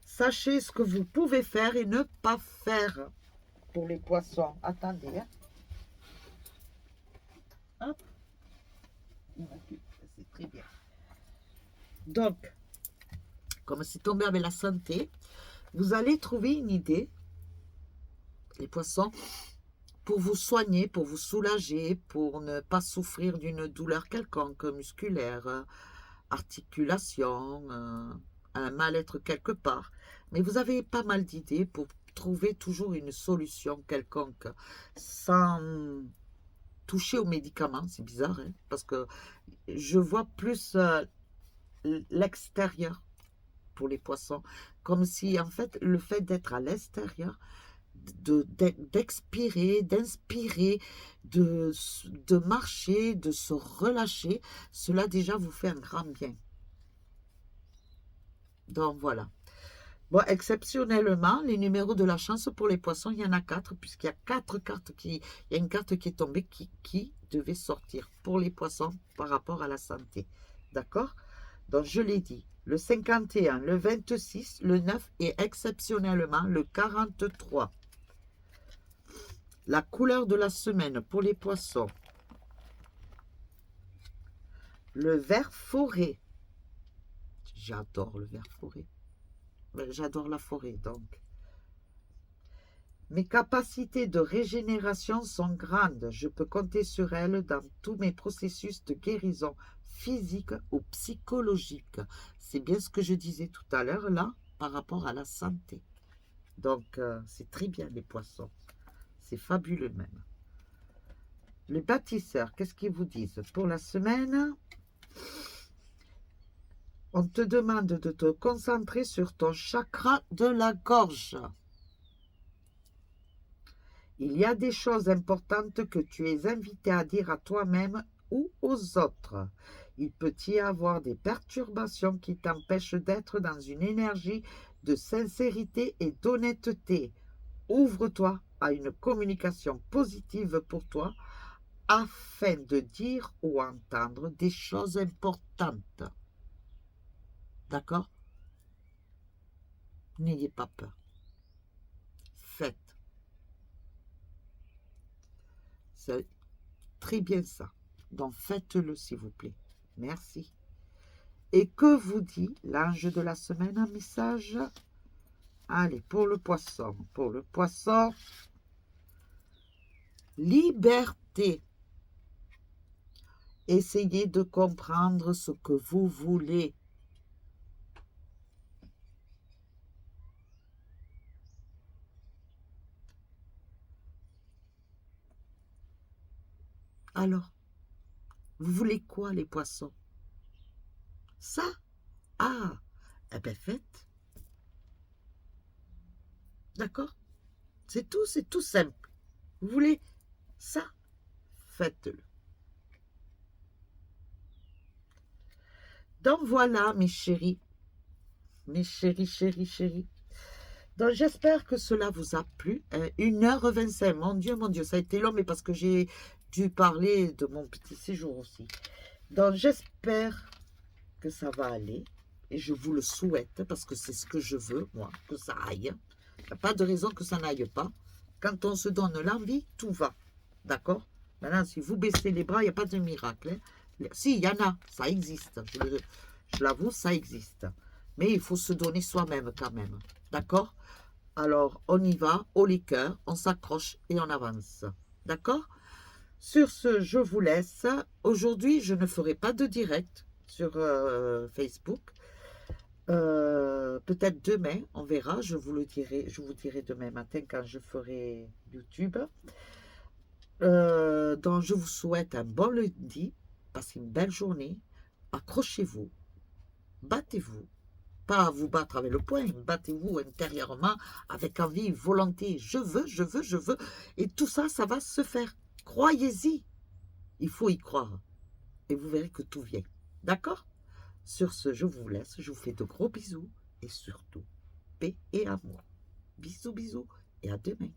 Sachez ce que vous pouvez faire et ne pas faire pour les poissons. Attendez. Hein. Hop. C'est très bien. Donc, comme c'est tombé avec la santé, vous allez trouver une idée, les poissons, pour vous soigner, pour vous soulager, pour ne pas souffrir d'une douleur quelconque, musculaire, articulation, un mal-être quelque part. Mais vous avez pas mal d'idées pour trouver toujours une solution quelconque, sans toucher aux médicaments. C'est bizarre, hein, parce que je vois plus l'extérieur pour les poissons, comme si en fait le fait d'être à l'extérieur, d'expirer, d'inspirer, de marcher, de se relâcher, cela déjà vous fait un grand bien. Donc voilà. Bon, exceptionnellement, les numéros de la chance pour les poissons, il y en a 4, puisqu'il y a 4 cartes il y a une carte qui est tombée qui devait sortir pour les poissons par rapport à la santé. D'accord? Donc je l'ai dit, le 51, le 26, le 9 et exceptionnellement le 43. La couleur de la semaine pour les poissons. Le vert forêt. J'adore le vert forêt. J'adore la forêt, donc. Mes capacités de régénération sont grandes. Je peux compter sur elles dans tous mes processus de guérison physique ou psychologique. C'est bien ce que je disais tout à l'heure, là, par rapport à la santé. Donc, c'est très bien, les poissons. C'est fabuleux même. Les bâtisseurs, qu'est-ce qu'ils vous disent? Pour la semaine, on te demande de te concentrer sur ton chakra de la gorge. Il y a des choses importantes que tu es invité à dire à toi-même ou aux autres. Il peut y avoir des perturbations qui t'empêchent d'être dans une énergie de sincérité et d'honnêteté. Ouvre-toi à une communication positive pour toi afin de dire ou entendre des choses importantes. D'accord? N'ayez pas peur. Faites. C'est très bien ça. Donc faites-le s'il vous plaît. Merci. Et que vous dit l'ange de la semaine en message? Allez, pour le poisson. Pour le poisson, liberté. Essayez de comprendre ce que vous voulez. Alors, Vous voulez quoi, les poissons? Ça? Ah, eh bien faites. D'accord? C'est tout simple. Vous voulez ça? Faites-le. Donc voilà, mes chéris, chéris. Donc j'espère que cela vous a plu. 1h25, mon Dieu, ça a été long, mais parce que j'ai dû parler de mon petit séjour aussi. Donc j'espère que ça va aller, et je vous le souhaite, parce que c'est ce que je veux, moi, que ça aille. Il n'y a pas de raison que ça n'aille pas. Quand on se donne l'envie, tout va. D'accord? Maintenant, si vous baissez les bras, il n'y a pas de miracle. Hein. Si, il y en a, ça existe. Je l'avoue, ça existe. Mais il faut se donner soi-même quand même. D'accord? Alors, on y va, haut les cœurs, on s'accroche et on avance. D'accord? Sur ce, je vous laisse. Aujourd'hui, je ne ferai pas de direct sur Facebook. Peut-être demain, on verra. Je vous dirai demain matin quand je ferai YouTube. Donc, je vous souhaite un bon lundi. Passez une belle journée. Accrochez-vous. Battez-vous. Pas à vous battre avec le poing. Battez-vous intérieurement avec envie, volonté. Je veux. Et tout ça, ça va se faire. Croyez-y. Il faut y croire. Et vous verrez que tout vient. D'accord? Sur ce, je vous laisse. Je vous fais de gros bisous. Et surtout, paix et amour. Bisous et à demain.